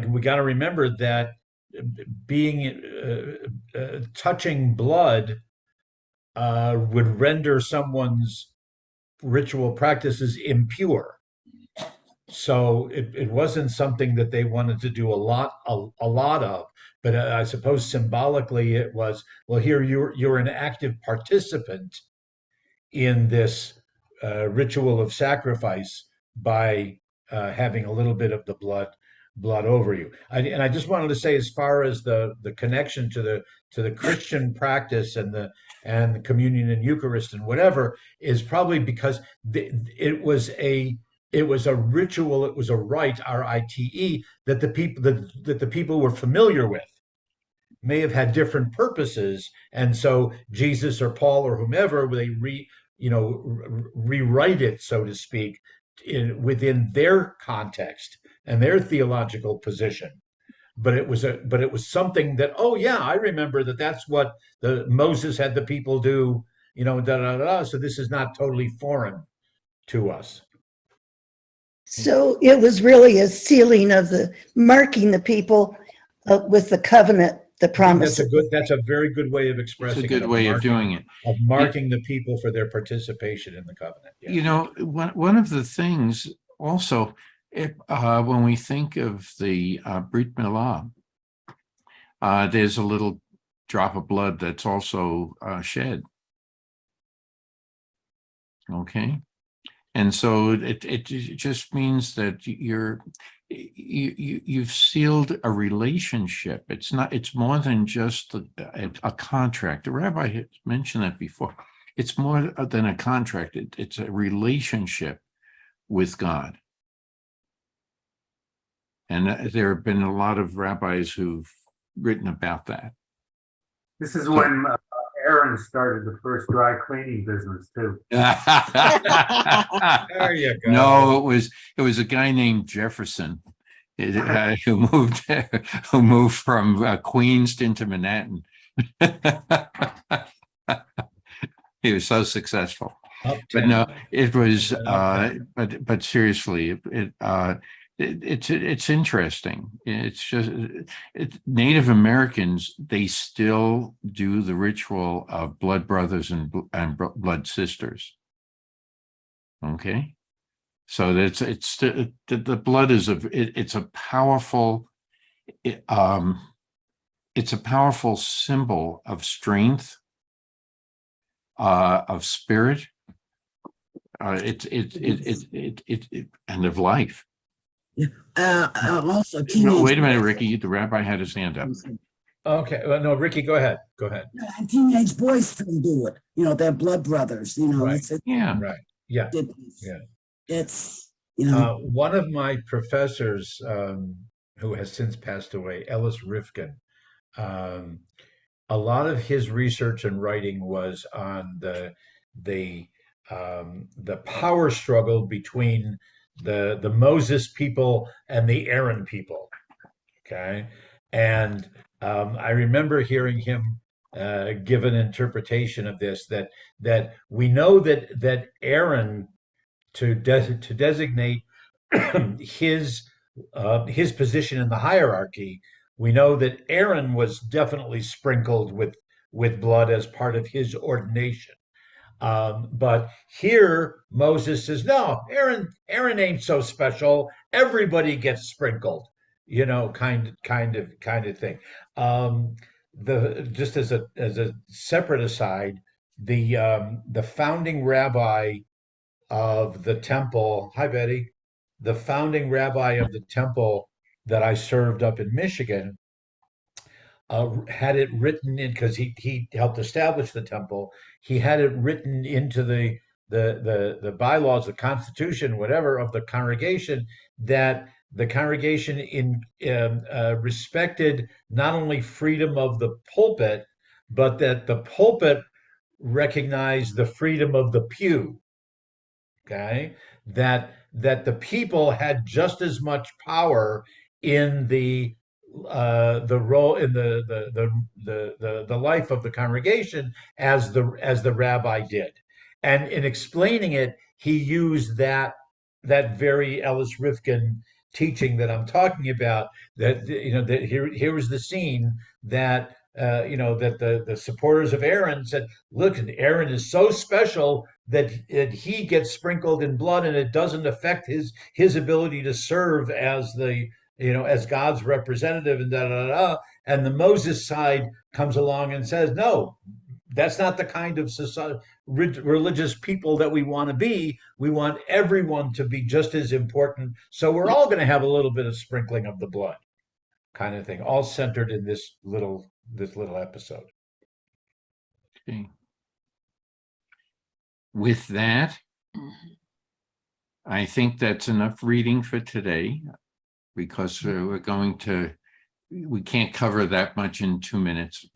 We got to remember that being touching blood would render someone's ritual practices impure. So it wasn't something that they wanted to do a lot of, but I suppose symbolically it was, well, here you're an active participant in this ritual of sacrifice by having a little bit of the blood over you. And I just wanted to say, as far as the connection to the Christian practice and the communion and Eucharist and whatever, is probably because it was a ritual, it was a rite, R-I-T-E, that the people were familiar with. May have had different purposes, and so Jesus or Paul or whomever, they rewrite it, so to speak, within their context and their theological position. But it was something that, oh yeah, I remember that's what Moses had the people do, So this is not totally foreign to us. So it was really a sealing of marking the people with the covenant, the promise. That's a very good way of expressing it. It's a good way of doing it. Of marking the people for their participation in the covenant. Yes. One of the things also, when we think of the Brit Milah, there's a little drop of blood that's also shed. Okay. And so it just means that you've sealed a relationship. It's more than just a contract. The rabbi had mentioned that before. It's more than a contract. It's a relationship with God. And there have been a lot of rabbis who've written about that. This is when Aaron started the first dry cleaning business too. There you go. No, it was a guy named Jefferson who moved from Queens into Manhattan. He was so successful. But no, it was. But seriously, it's interesting. It's just Native Americans, they still do the ritual of blood brothers and blood sisters. Okay, so the blood is it's a powerful symbol of strength, of spirit, and of life. Also, No, wait a minute, Ricky. The rabbi had his hand up. Okay, well, no, Ricky, go ahead. Go ahead. And teenage boys still do it. They're blood brothers. Right. Yeah. Right. Yeah. Yeah. It's one of my professors, who has since passed away, Ellis Rifkin. A lot of his research and writing was on the power struggle between the Moses people and the Aaron people. Okay, and I remember hearing him give an interpretation of this, that we know that Aaron, to designate his position in the hierarchy, we know that Aaron was definitely sprinkled with blood as part of his ordination. But here Moses says, no, Aaron ain't so special. Everybody gets sprinkled, kind of thing. Just as a separate aside, the founding rabbi of the temple, hi Betty, the founding rabbi of the temple that I served up in Michigan, had it written in, because he helped establish the temple. He had it written into the bylaws, the constitution, whatever, of the congregation, that the congregation respected not only freedom of the pulpit, but that the pulpit recognized the freedom of the pew. Okay, that the people had just as much power in the role in the life of the congregation as the rabbi did. And in explaining it, he used that very Ellis Rifkin teaching that I'm talking about, that that here was the scene that that the supporters of Aaron said, look, Aaron is so special that he gets sprinkled in blood and it doesn't affect his ability to serve as as God's representative, and and the Moses side comes along and says, no, that's not the kind of religious people that we want to be. We want everyone to be just as important. So we're all going to have a little bit of sprinkling of the blood, kind of thing, all centered in this little episode. Okay. With that, I think that's enough reading for today, because we can't cover that much in 2 minutes.